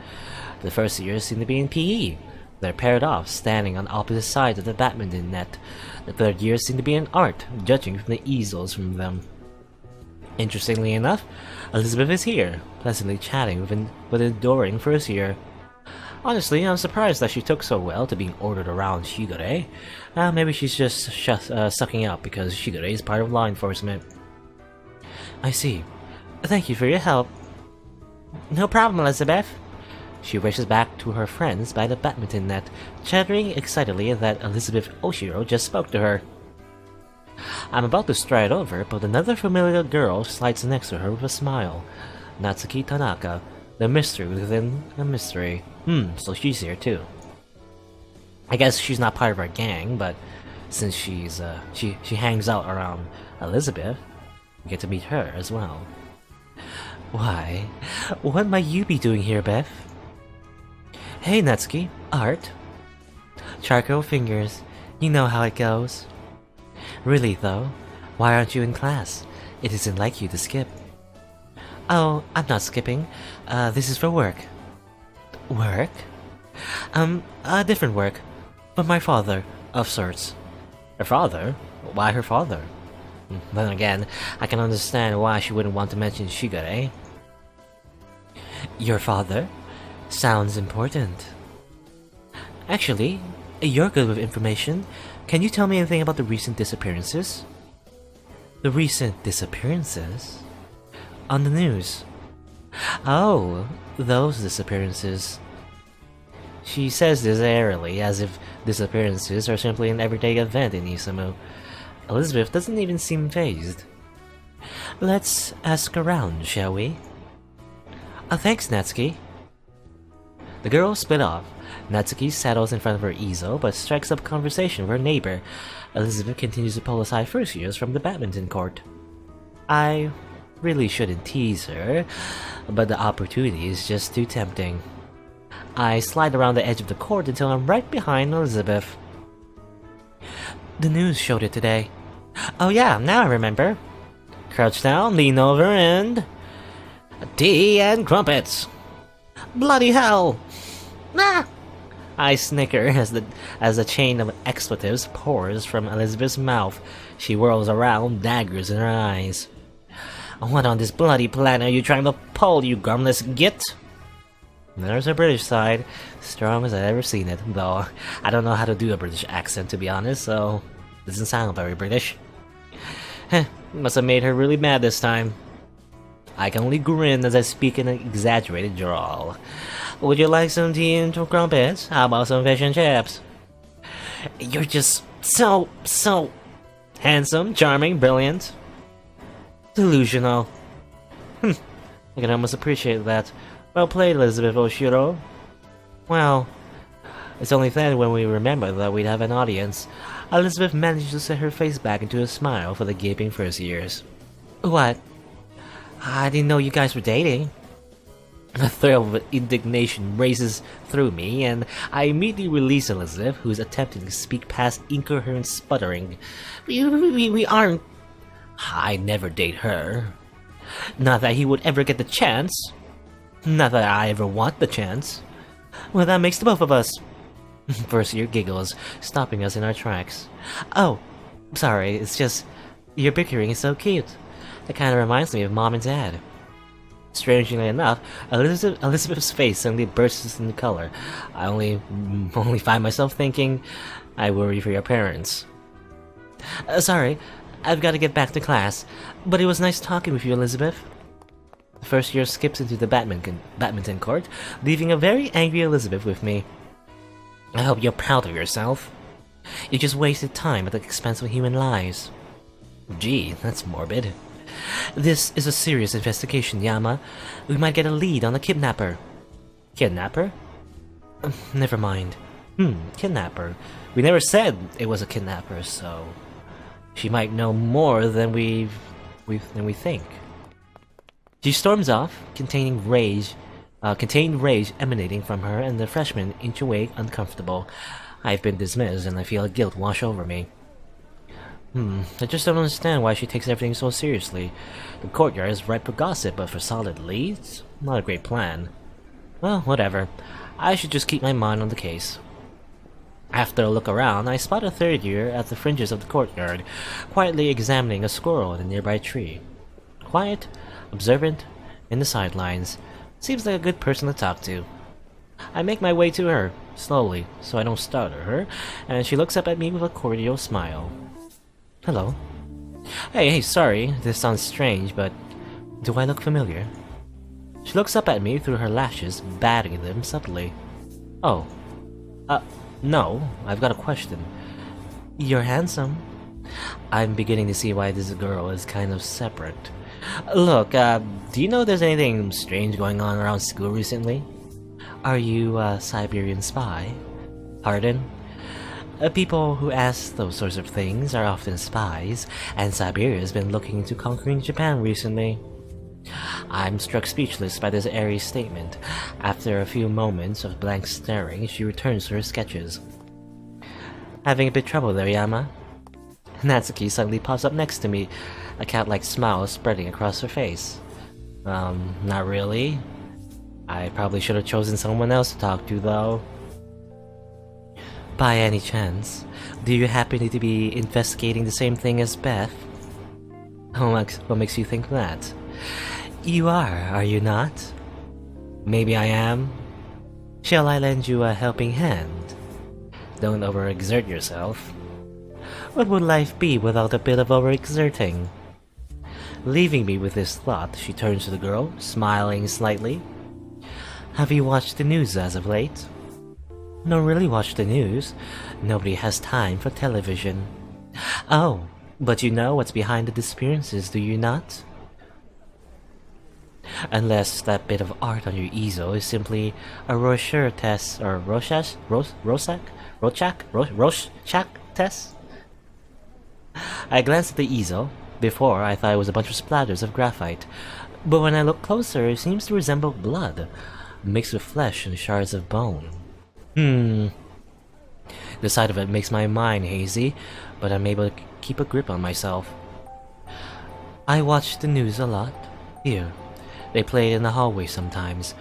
Speaker 1: The first years seem to be in PE. They're paired off, standing on opposite sides of the badminton net. The third years seem to be in art, judging from the easels from them. Interestingly enough, Elizabeth is here, pleasantly chatting with an adoring first year. Honestly, I'm surprised that she took so well to being ordered around Shigure. Maybe she's just sucking up because Shigure is part of law enforcement. I see. Thank you for your help. No problem, Elizabeth. She rushes back to her friends by the badminton net, chattering excitedly that Elizabeth Oshiro just spoke to her. I'm about to stride over, but another familiar girl slides next to her with a smile. Natsuki Tanaka, the mystery within a mystery. So she's here too. I guess she's not part of our gang, but since she hangs out around Elizabeth, we get to meet her as well. Why? What might you be doing here, Beth? Hey Natsuki, art? Charcoal fingers, you know how it goes. Really though, why aren't you in class? It isn't like you to skip. Oh, I'm not skipping. This is for work. Work? Different work. But my father, of sorts. Her father? Why her father? Then again, I can understand why she wouldn't want to mention Shigure. Your father? Sounds important. Actually, you're good with information. Can you tell me anything about the recent disappearances? The recent disappearances? On the news. Oh, those disappearances. She says this airily, as if disappearances are simply an everyday event in Isamu. Elizabeth doesn't even seem fazed. Let's ask around, shall we? Thanks, Natsuki. The girls split off. Natsuki settles in front of her easel, but strikes up conversation with her neighbor. Elizabeth continues to pull aside first years from the badminton court. I really shouldn't tease her, but the opportunity is just too tempting. I slide around the edge of the court until I'm right behind Elizabeth. The news showed it today. Oh yeah, now I remember. Crouch down, lean over, and... Tea and crumpets! Bloody hell! Ah! I snicker as the chain of expletives pours from Elizabeth's mouth. She whirls around, daggers in her eyes. What on this bloody planet are you trying to pull, you gumless git? There's her British side, strong as I've ever seen it, though I don't know how to do a British accent to be honest, so it doesn't sound very British. Heh, must have made her really mad this time. I can only grin as I speak in an exaggerated drawl. Would you like some tea and crumpets? How about some fish and chips? You're just so handsome, charming, brilliant. Delusional. I can almost appreciate that. Well played, Elizabeth Oshiro. Well, it's only then when we remember that we'd have an audience. Elizabeth managed to set her face back into a smile for the gaping first years. What? I didn't know you guys were dating. A thrill of indignation races through me, and I immediately release Elizabeth, who is attempting to speak past incoherent sputtering. We aren't. I'd never date her. Not that he would ever get the chance. Not that I ever want the chance. Well, that makes the both of us. First year giggles, stopping us in our tracks. Oh, sorry, it's just your bickering is so cute. It kind of reminds me of Mom and Dad. Strangely enough, Elizabeth's face suddenly bursts into color. I only find myself thinking, I worry for your parents. Sorry, I've got to get back to class, but it was nice talking with you, Elizabeth. The first year skips into the badminton court, leaving a very angry Elizabeth with me. I hope you're proud of yourself. You just wasted time at the expense of human lives. Gee, that's morbid. This is a serious investigation, Yama. We might get a lead on the kidnapper. Kidnapper? Never mind. Kidnapper. We never said it was a kidnapper, so she might know more than we think. She storms off, contained rage emanating from her, and the freshmen inch away uncomfortable. I've been dismissed, and I feel guilt wash over me. I just don't understand why she takes everything so seriously. The courtyard is ripe for gossip, but for solid leads? Not a great plan. Well, whatever. I should just keep my mind on the case. After a look around, I spot a third year at the fringes of the courtyard, quietly examining a squirrel in a nearby tree. Quiet, observant, in the sidelines. Seems like a good person to talk to. I make my way to her, slowly, so I don't startle her, and she looks up at me with a cordial smile. Hello. Hey, sorry, this sounds strange, but do I look familiar? She looks up at me through her lashes, batting them subtly. Oh. No, I've got a question. You're handsome. I'm beginning to see why this girl is kind of separate. Look, do you know there's anything strange going on around school recently? Are you a Siberian spy? Pardon? People who ask those sorts of things are often spies, and Siberia has been looking into conquering Japan recently. I'm struck speechless by this airy statement. After a few moments of blank staring, she returns to her sketches. Having a bit trouble there, Yama? Natsuki suddenly pops up next to me, a cat-like smile spreading across her face. Not really. I probably should have chosen someone else to talk to, though. By any chance, do you happen to be investigating the same thing as Beth? What makes you think that? You are you not? Maybe I am. Shall I lend you a helping hand? Don't overexert yourself. What would life be without a bit of overexerting? Leaving me with this thought, she turns to the girl, smiling slightly. Have you watched the news as of late? Don't really watch the news. Nobody has time for television. Oh, but you know what's behind the disappearances, do you not? Unless that bit of art on your easel is simply a Rorschach test, or Rorschach test? I glanced at the easel. Before, I thought it was a bunch of splatters of graphite, but when I look closer, it seems to resemble blood, mixed with flesh and shards of bone. The sight of it makes my mind hazy, but I'm able to keep a grip on myself. I watch the news a lot. Here, They play in the hallway sometimes,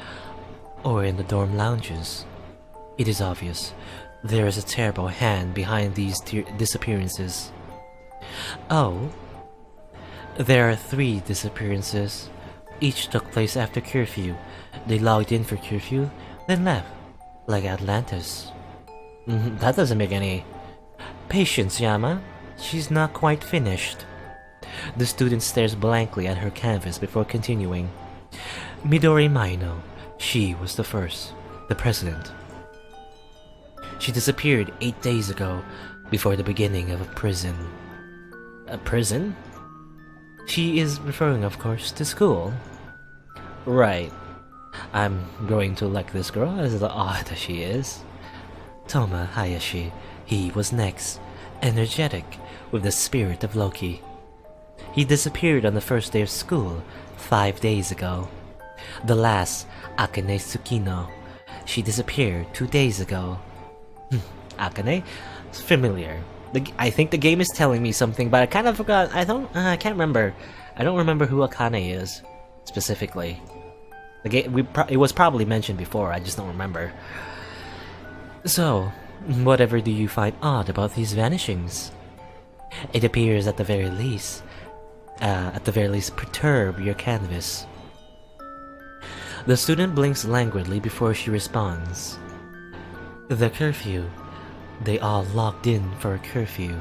Speaker 1: or in the dorm lounges. It is obvious there is a terrible hand behind these disappearances. Oh, there are 3 disappearances. Each took place after curfew. They logged in for curfew, then left, like Atlantis. That doesn't make any... Patience, Yama. She's not quite finished. The student stares blankly at her canvas before continuing. Midori Maino. She was the first. The president. She disappeared 8 days ago, before the beginning of a prison. A prison? She is referring, of course, to school. Right. I'm growing to like this girl, as odd as she is. Toma Hayashi. He was next. Energetic, with the spirit of Loki. He disappeared on the first day of school, 5 days ago. The last, Akane Tsukino. She disappeared 2 days ago. Akane? It's familiar. I think the game is telling me something, but I kind of forgot. I can't remember. I don't remember who Akane is, specifically. The game, it was probably mentioned before, I just don't remember. So, whatever do you find odd about these vanishings? It appears at the very least perturb your canvas. The student blinks languidly before she responds. The curfew. They all logged in for a curfew.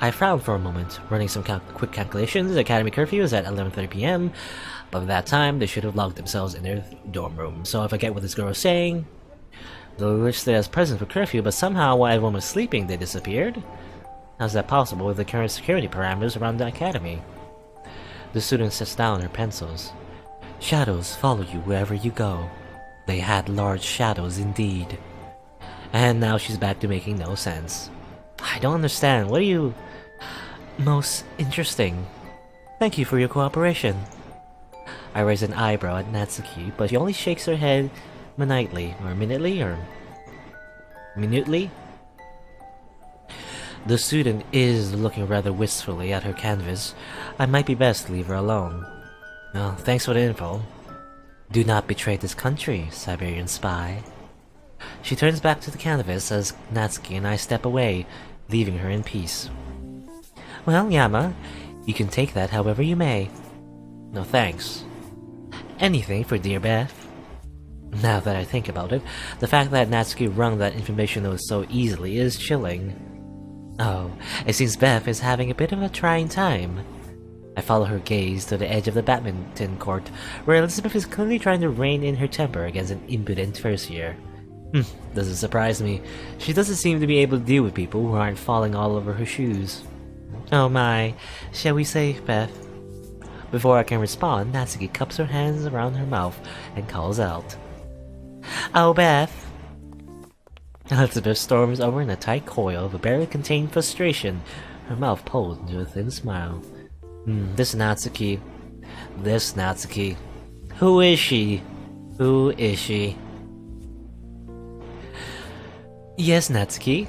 Speaker 1: I frowned for a moment, running some quick calculations. The academy curfew is at 11:30 p.m. By that time, they should have logged themselves in their dorm room. So if I get what this girl is saying, they were listed as present for curfew, but somehow while everyone was sleeping, they disappeared? How's that possible with the current security parameters around the academy? The student sets down her pencils. Shadows follow you wherever you go. They had large shadows indeed. And now she's back to making no sense. I don't understand. What are you... Most interesting. Thank you for your cooperation. I raise an eyebrow at Natsuki, but she only shakes her head minutely. The student is looking rather wistfully at her canvas. I might be best to leave her alone. Well, thanks for the info. Do not betray this country, Siberian spy. She turns back to the canvas as Natsuki and I step away, leaving her in peace. Well, Yama, you can take that however you may. No thanks. Anything for dear Beth. Now that I think about it, the fact that Natsuki wrung that information note so easily is chilling. Oh, it seems Beth is having a bit of a trying time. I follow her gaze to the edge of the badminton court, where Elizabeth is clearly trying to rein in her temper against an impudent first year. Doesn't surprise me. She doesn't seem to be able to deal with people who aren't falling all over her shoes. Oh my, shall we say, Beth? Before I can respond, Natsuki cups her hands around her mouth and calls out. Oh, Beth! Elizabeth storms over in a tight coil of a barely contained frustration, her mouth pulled into a thin smile. This Natsuki. Who is she? Who is she? Yes, Natsuki.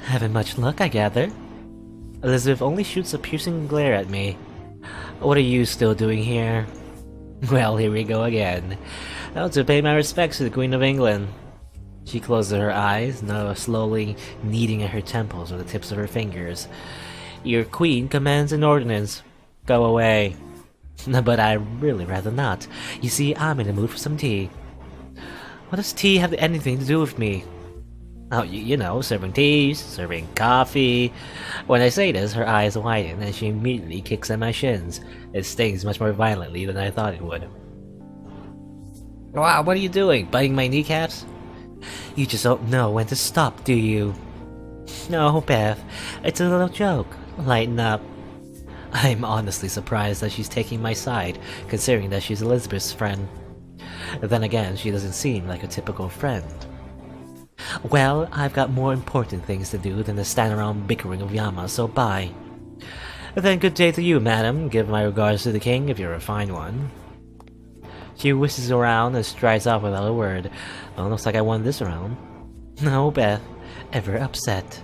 Speaker 1: Haven't much luck, I gather. Elizabeth only shoots a piercing glare at me. What are you still doing here? Well, here we go again. Now to pay my respects to the Queen of England. She closes her eyes, now slowly kneading at her temples with the tips of her fingers. Your queen commands an ordinance. Go away. But I'd really rather not. You see, I'm in the mood for some tea. What does tea have anything to do with me? Oh, you know, serving tea, serving coffee. When I say this, her eyes widen and she immediately kicks at my shins. It stings much more violently than I thought it would. Wow, what are you doing? Biting my kneecaps? You just don't know when to stop, do you? No, Beth. It's a little joke. Lighten up. I'm honestly surprised that she's taking my side, considering that she's Elizabeth's friend. Then again, she doesn't seem like a typical friend. Well, I've got more important things to do than to stand around bickering with Yama, so bye. Then good day to you, madam. Give my regards to the king if you're a fine one. She whistles around and strides off without a word. Well, looks like I won this round. No, Beth. Ever upset.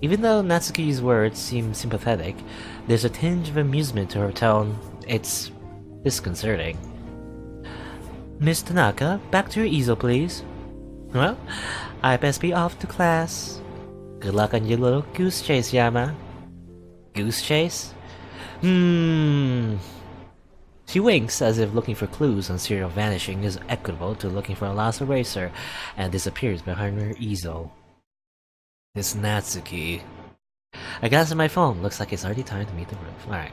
Speaker 1: Even though Natsuki's words seem sympathetic, there's a tinge of amusement to her tone. It's Disconcerting. Miss Tanaka, back to your easel, please. Well, I best be off to class. Good luck on your little goose chase, Yama. Goose chase? She winks as if looking for clues on serial vanishing is equitable to looking for a lost eraser and disappears behind her easel. It's Natsuki. I glance at my phone. Looks like it's already time to meet the roof. Alright.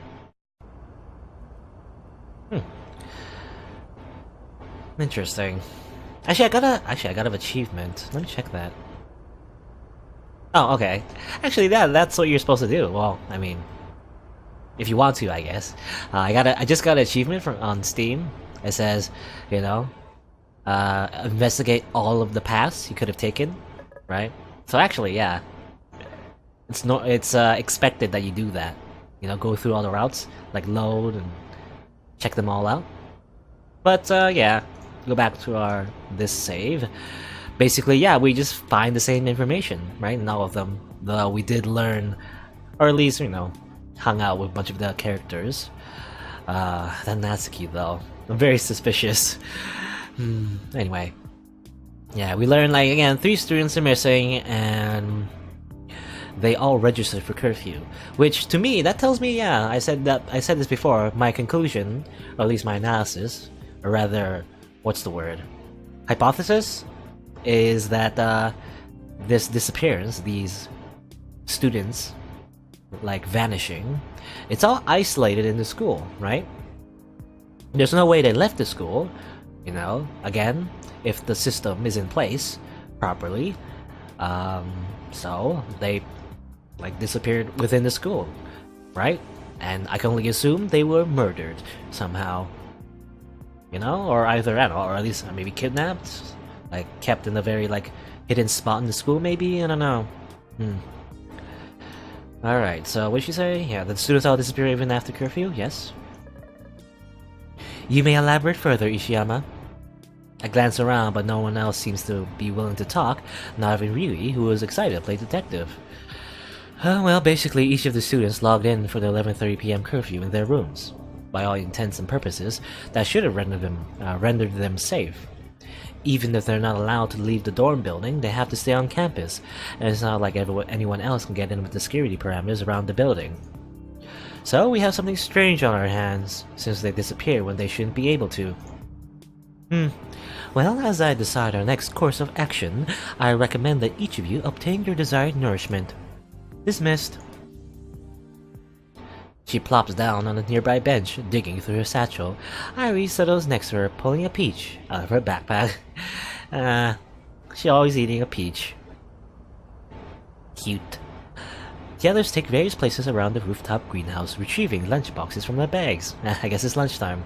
Speaker 1: Interesting. Actually, I got an achievement. Let me check that. Oh, okay. Actually, that's what you're supposed to do. Well, I mean, if you want to, I guess. I just got an achievement on Steam. It says, you know, investigate all of the paths you could have taken, right? So actually, yeah, it's expected that you do that. You know, go through all the routes, like load and check them all out. But yeah, go back to this save. Basically, yeah, we just find the same information, right? In all of them, though we did learn, or at least, you know, hung out with a bunch of the characters. That Natsuki, though, I'm very suspicious. Anyway, yeah, we learned, like, again, 3 students are missing, and they all registered for curfew. Which, to me, that tells me, yeah, I said this before, my conclusion, or at least my analysis, or rather, what's the word? Hypothesis? Is that this disappearance, these students, like, vanishing, it's all isolated in the school, right? There's no way they left the school, you know, again, if the system is in place properly. So they, like, disappeared within the school, right? And I can only assume they were murdered somehow, you know, or either, I don't know, or at least maybe kidnapped, like, kept in a very, like, hidden spot in the school, maybe? I don't know. Alright, so what did she say? Yeah, the students all disappear even after curfew? Yes. You may elaborate further, Ishiyama. I glance around, but no one else seems to be willing to talk, not even Ryui, who was excited to play detective. Well, basically, each of the students logged in for the 11:30 PM curfew in their rooms. By all intents and purposes, that should have rendered them safe. Even if they're not allowed to leave the dorm building, they have to stay on campus, and it's not like anyone else can get in with the security parameters around the building. So we have something strange on our hands, since they disappear when they shouldn't be able to. Well, as I decide our next course of action, I recommend that each of you obtain your desired nourishment. Dismissed. She plops down on a nearby bench, digging through her satchel. Irie settles next to her, pulling a peach out of her backpack. She's always eating a peach. Cute. The others take various places around the rooftop greenhouse, retrieving lunchboxes from their bags. I guess it's lunchtime.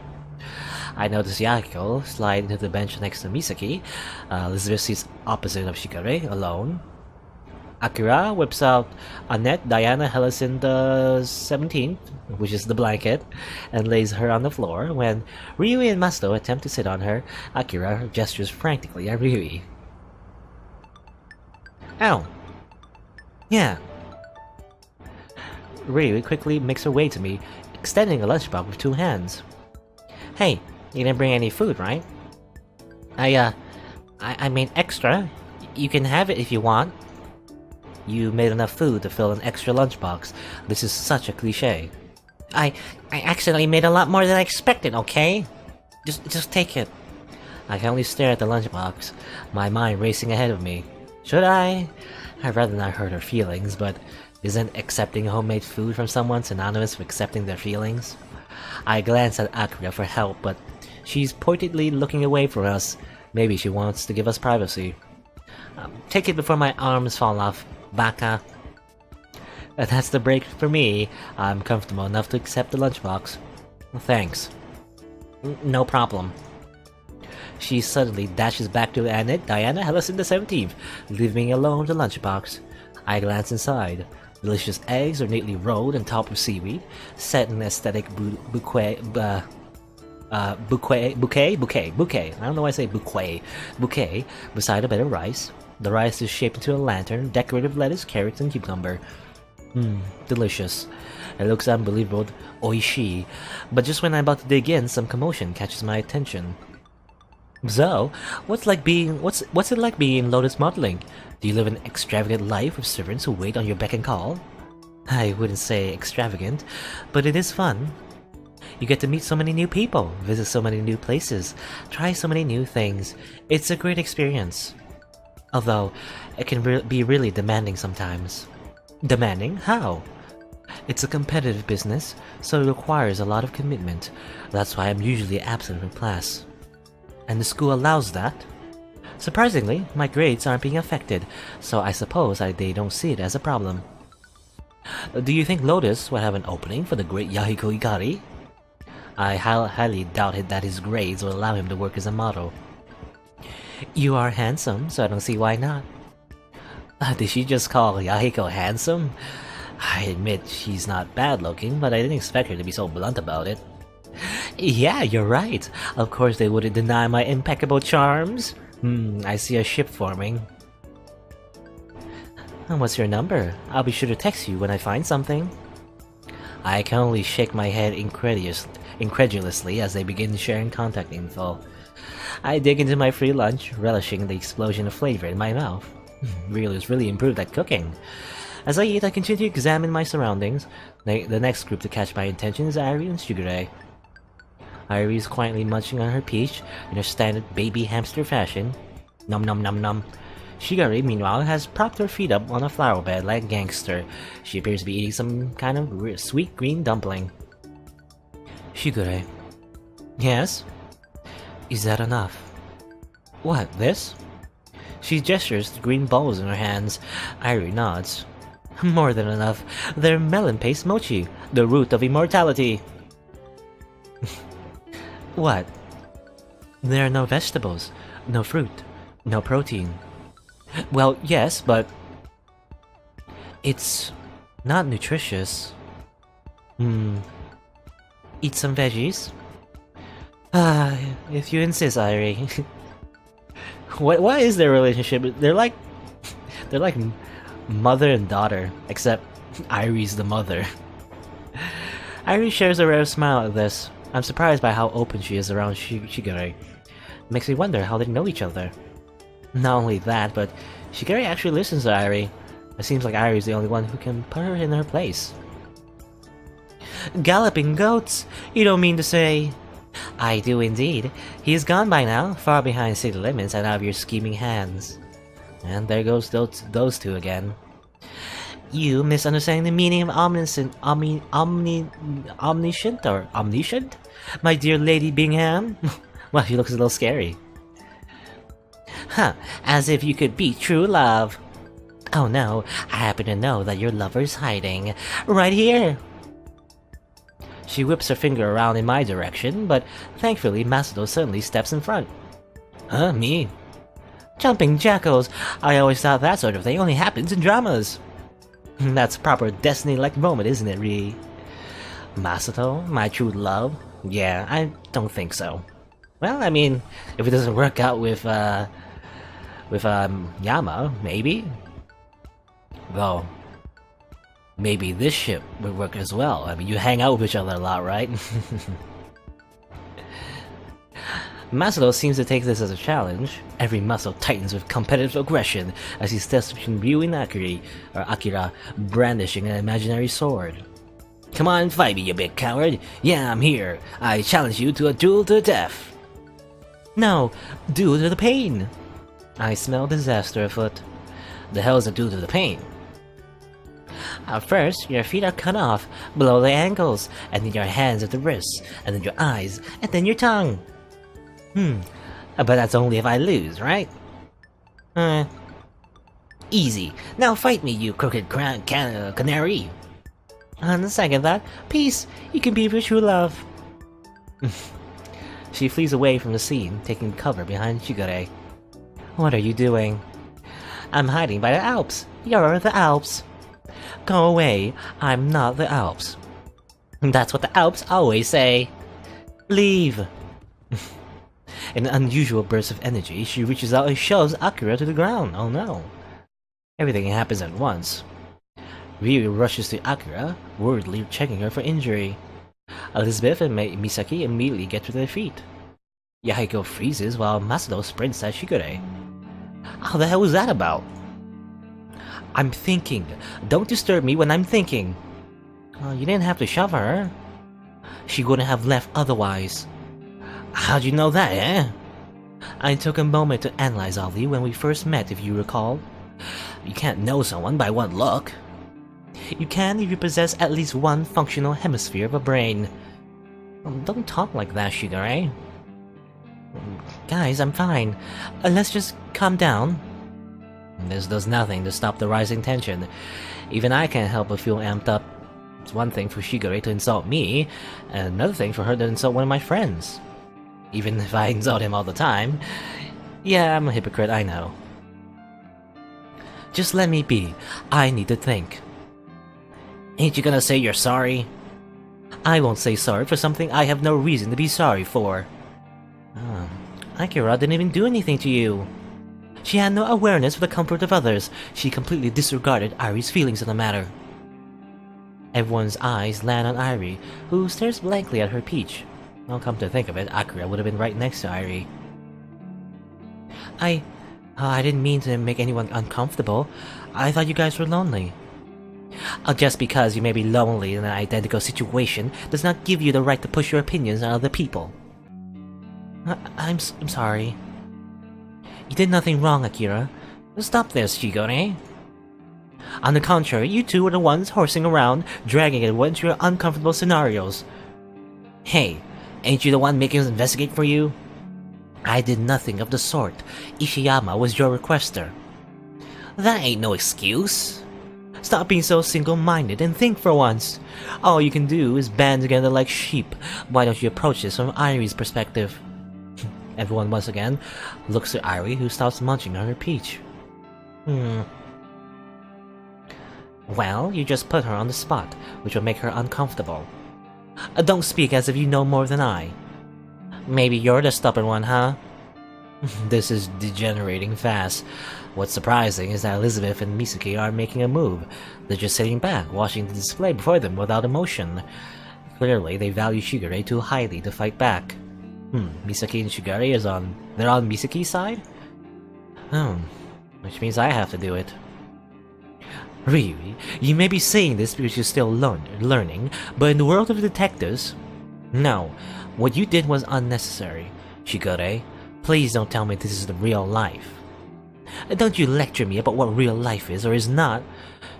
Speaker 1: I notice Yahiko slide into the bench next to Misaki. Elizabeth sits opposite of Shikare, alone. Akira whips out Annette Diana Hellison the 17th, which is the blanket, and lays her on the floor. When Ryui and Masto attempt to sit on her, Akira gestures frantically at Ryui. Ow! Yeah. Ryui quickly makes her way to me, extending a lunchbox with 2 hands. Hey, you didn't bring any food, right? I made extra. You can have it if you want. You made enough food to fill an extra lunchbox. This is such a cliche. I accidentally made a lot more than I expected, okay? Just take it. I can only stare at the lunchbox, my mind racing ahead of me. Should I? I'd rather not hurt her feelings, but isn't accepting homemade food from someone synonymous with accepting their feelings? I glance at Akira for help, but she's pointedly looking away from us. Maybe she wants to give us privacy. Take it before my arms fall off, Baka. That's the break for me. I'm comfortable enough to accept the lunchbox. Thanks. No problem. She suddenly dashes back to Annette Diana Hellison the 17th, leaving me alone with the lunchbox. I glance inside. Delicious eggs are neatly rolled and topped with seaweed, set in an aesthetic bouquet. I don't know why I say bouquet. Bouquet beside a bed of rice. The rice is shaped into a lantern, decorative lettuce, carrots, and cucumber. Delicious. It looks unbelievable, oishi, but just when I'm about to dig in, some commotion catches my attention. So, what's it like being Lotus modeling? Do you live an extravagant life with servants who wait on your beck and call? I wouldn't say extravagant, but it is fun. You get to meet so many new people, visit so many new places, try so many new things. It's a great experience. Although, it can be really demanding sometimes. Demanding? How? It's a competitive business, so it requires a lot of commitment. That's why I'm usually absent from class. And the school allows that. Surprisingly, my grades aren't being affected, so I suppose they don't see it as a problem. Do you think Lotus will have an opening for the great Yahiko Ikari? I highly doubt it that his grades will allow him to work as a model. You are handsome, so I don't see why not. Did she just call Yahiko handsome? I admit she's not bad looking, but I didn't expect her to be so blunt about it. Yeah, you're right. Of course they wouldn't deny my impeccable charms. I see a ship forming. What's your number? I'll be sure to text you when I find something. I can only shake my head incredulously as they begin sharing contact info. I dig into my free lunch, relishing the explosion of flavor in my mouth. Ryu's really improved at cooking. As I eat, I continue to examine my surroundings. The next group to catch my attention is Airi and Shigure. Airi is quietly munching on her peach in her standard baby hamster fashion. Nom nom nom nom. Shigure, meanwhile, has propped her feet up on a flower bed like a gangster. She appears to be eating some kind of sweet green dumpling. Shigure. Yes? Is that enough? What, this? She gestures to green balls in her hands. Airi nods. More than enough. They're melon paste mochi, the root of immortality. What? There are no vegetables, no fruit, no protein. Well, yes, but it's not nutritious. Eat some veggies? If you insist, Airi. What is their relationship? They're like mother and daughter, except Airi's the mother. Airi shares a rare smile at this. I'm surprised by how open she is around Shigure. Makes me wonder how they know each other. Not only that, but Shigure actually listens to Airi. It seems like Airi is the only one who can put her in her place. Galloping goats? You don't mean to say... I do indeed. He is gone by now, far behind city limits and out of your scheming hands. And there goes those two again. You misunderstanding the meaning of omniscient, omniscient or omniscient? My dear Lady Bingham? Well, she looks a little scary. Huh, as if you could beat true love. Oh no, I happen to know that your lover's hiding. Right here! She whips her finger around in my direction, but thankfully Masato suddenly steps in front. Me? Jumping jackals! I always thought that sort of thing only happens in dramas. That's a proper destiny-like moment, isn't it, Rie? Masato? My true love? Yeah, I don't think so. Well, I mean, if it doesn't work out with Yama, maybe? Well, maybe this ship would work as well. I mean, you hang out with each other a lot, right? Masato seems to take this as a challenge. Every muscle tightens with competitive aggression as he steps between Ryu and Akira, brandishing an imaginary sword. Come on, fight me, you big coward! Yeah, I'm here! I challenge you to a duel to the death! No, duel to the pain! I smell disaster afoot. The hell's a duel to the pain? First, your feet are cut off, below the ankles, and then your hands at the wrists, and then your eyes, and then your tongue. But that's only if I lose, right? Easy. Now fight me, you crooked canary. On the second thought, peace, you can be with true love. She flees away from the scene, taking cover behind Shigure. What are you doing? I'm hiding by the Alps. You're the Alps. Go away, I'm not the Alps. That's what the Alps always say. Leave. In an unusual burst of energy, she reaches out and shoves Akira to the ground. Oh no. Everything happens at once. Ryu rushes to Akira, worriedly checking her for injury. Elizabeth and Misaki immediately get to their feet. Yahiko freezes while Masato sprints at Shigure. How the hell was that about? I'm thinking. Don't disturb me when I'm thinking. You didn't have to shove her. She wouldn't have left otherwise. How'd you know that, eh? I took a moment to analyze all of you when we first met, if you recall. You can't know someone by one look. You can if you possess at least one functional hemisphere of a brain. Don't talk like that, Shigure. Guys, I'm fine. Let's just calm down. This does nothing to stop the rising tension. Even I can't help but feel amped up. It's one thing for Shigure to insult me, and another thing for her to insult one of my friends. Even if I insult him all the time. Yeah, I'm a hypocrite, I know. Just let me be. I need to think. Ain't you gonna say you're sorry? I won't say sorry for something I have no reason to be sorry for. Akira didn't even do anything to you. She had no awareness of the comfort of others. She completely disregarded Ari's feelings in the matter. Everyone's eyes land on Ari, who stares blankly at her peach. Well, come to think of it, Akira would have been right next to Ari. I didn't mean to make anyone uncomfortable. I thought you guys were lonely. Just because you may be lonely in an identical situation does not give you the right to push your opinions on other people. I'm sorry. You did nothing wrong, Akira. Stop this, Shigure. On the contrary, you two were the ones horsing around, dragging everyone into your uncomfortable scenarios. Hey, ain't you the one making us investigate for you? I did nothing of the sort. Ishiyama was your requester. That ain't no excuse. Stop being so single-minded and think for once. All you can do is band together like sheep. Why don't you approach this from Ari's perspective? Everyone once again looks at Ari, who stops munching on her peach. Well, you just put her on the spot, which will make her uncomfortable. Don't speak as if you know more than I. Maybe you're the stubborn one, huh? This is degenerating fast. What's surprising is that Elizabeth and Misaki are making a move. They're just sitting back, watching the display before them without emotion. Clearly, they value Shigure too highly to fight back. Misaki and Shigure they're on Misaki's side? Which means I have to do it. Really? You may be saying this because you're still learning, but in the world of detectives... No, what you did was unnecessary. Shigure, please don't tell me this is the real life. Don't you lecture me about what real life is or is not.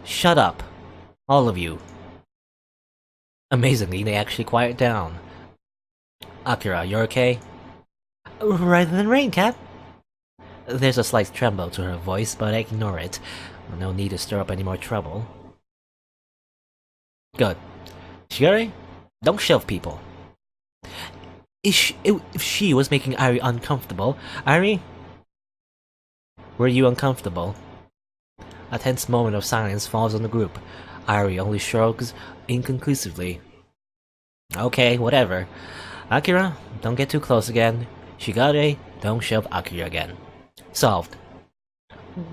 Speaker 1: Shut up. All of you. Amazingly, they actually quiet down. Akira, you're okay? Rather than rain, Cat. There's a slight tremble to her voice, but I ignore it. No need to stir up any more trouble. Good. Shigure, don't shove people. If she was making Ari uncomfortable, Ari? Were you uncomfortable? A tense moment of silence falls on the group. Ari only shrugs inconclusively. Okay, whatever. Akira, don't get too close again. Shigure, don't shove Akira again. Solved.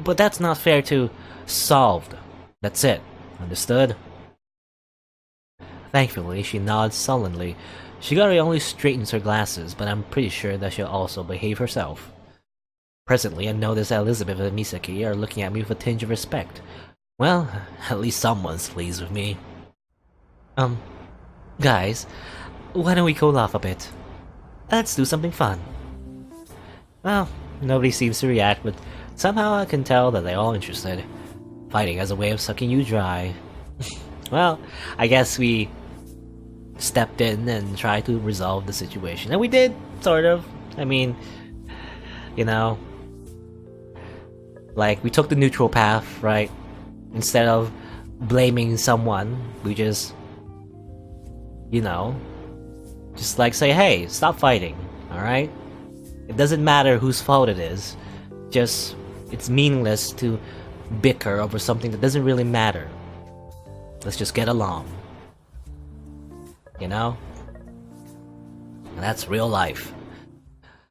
Speaker 1: But that's not fair to... Solved. That's it. Understood? Thankfully, she nods sullenly. Shigure only straightens her glasses, but I'm pretty sure that she'll also behave herself. Presently, I notice that Elizabeth and Misaki are looking at me with a tinge of respect. Well, at least someone's pleased with me. Guys, why don't we cool off a bit? Let's do something fun. Well, nobody seems to react, but somehow I can tell that they're all interested. Fighting as a way of sucking you dry. Well, I guess we stepped in and tried to resolve the situation. And we did, sort of. I mean, you know, like, we took the neutral path, right? Instead of blaming someone, we just, you know, just like say, hey, stop fighting, alright? It doesn't matter whose fault it is. Just, it's meaningless to bicker over something that doesn't really matter. Let's just get along. You know? And that's real life.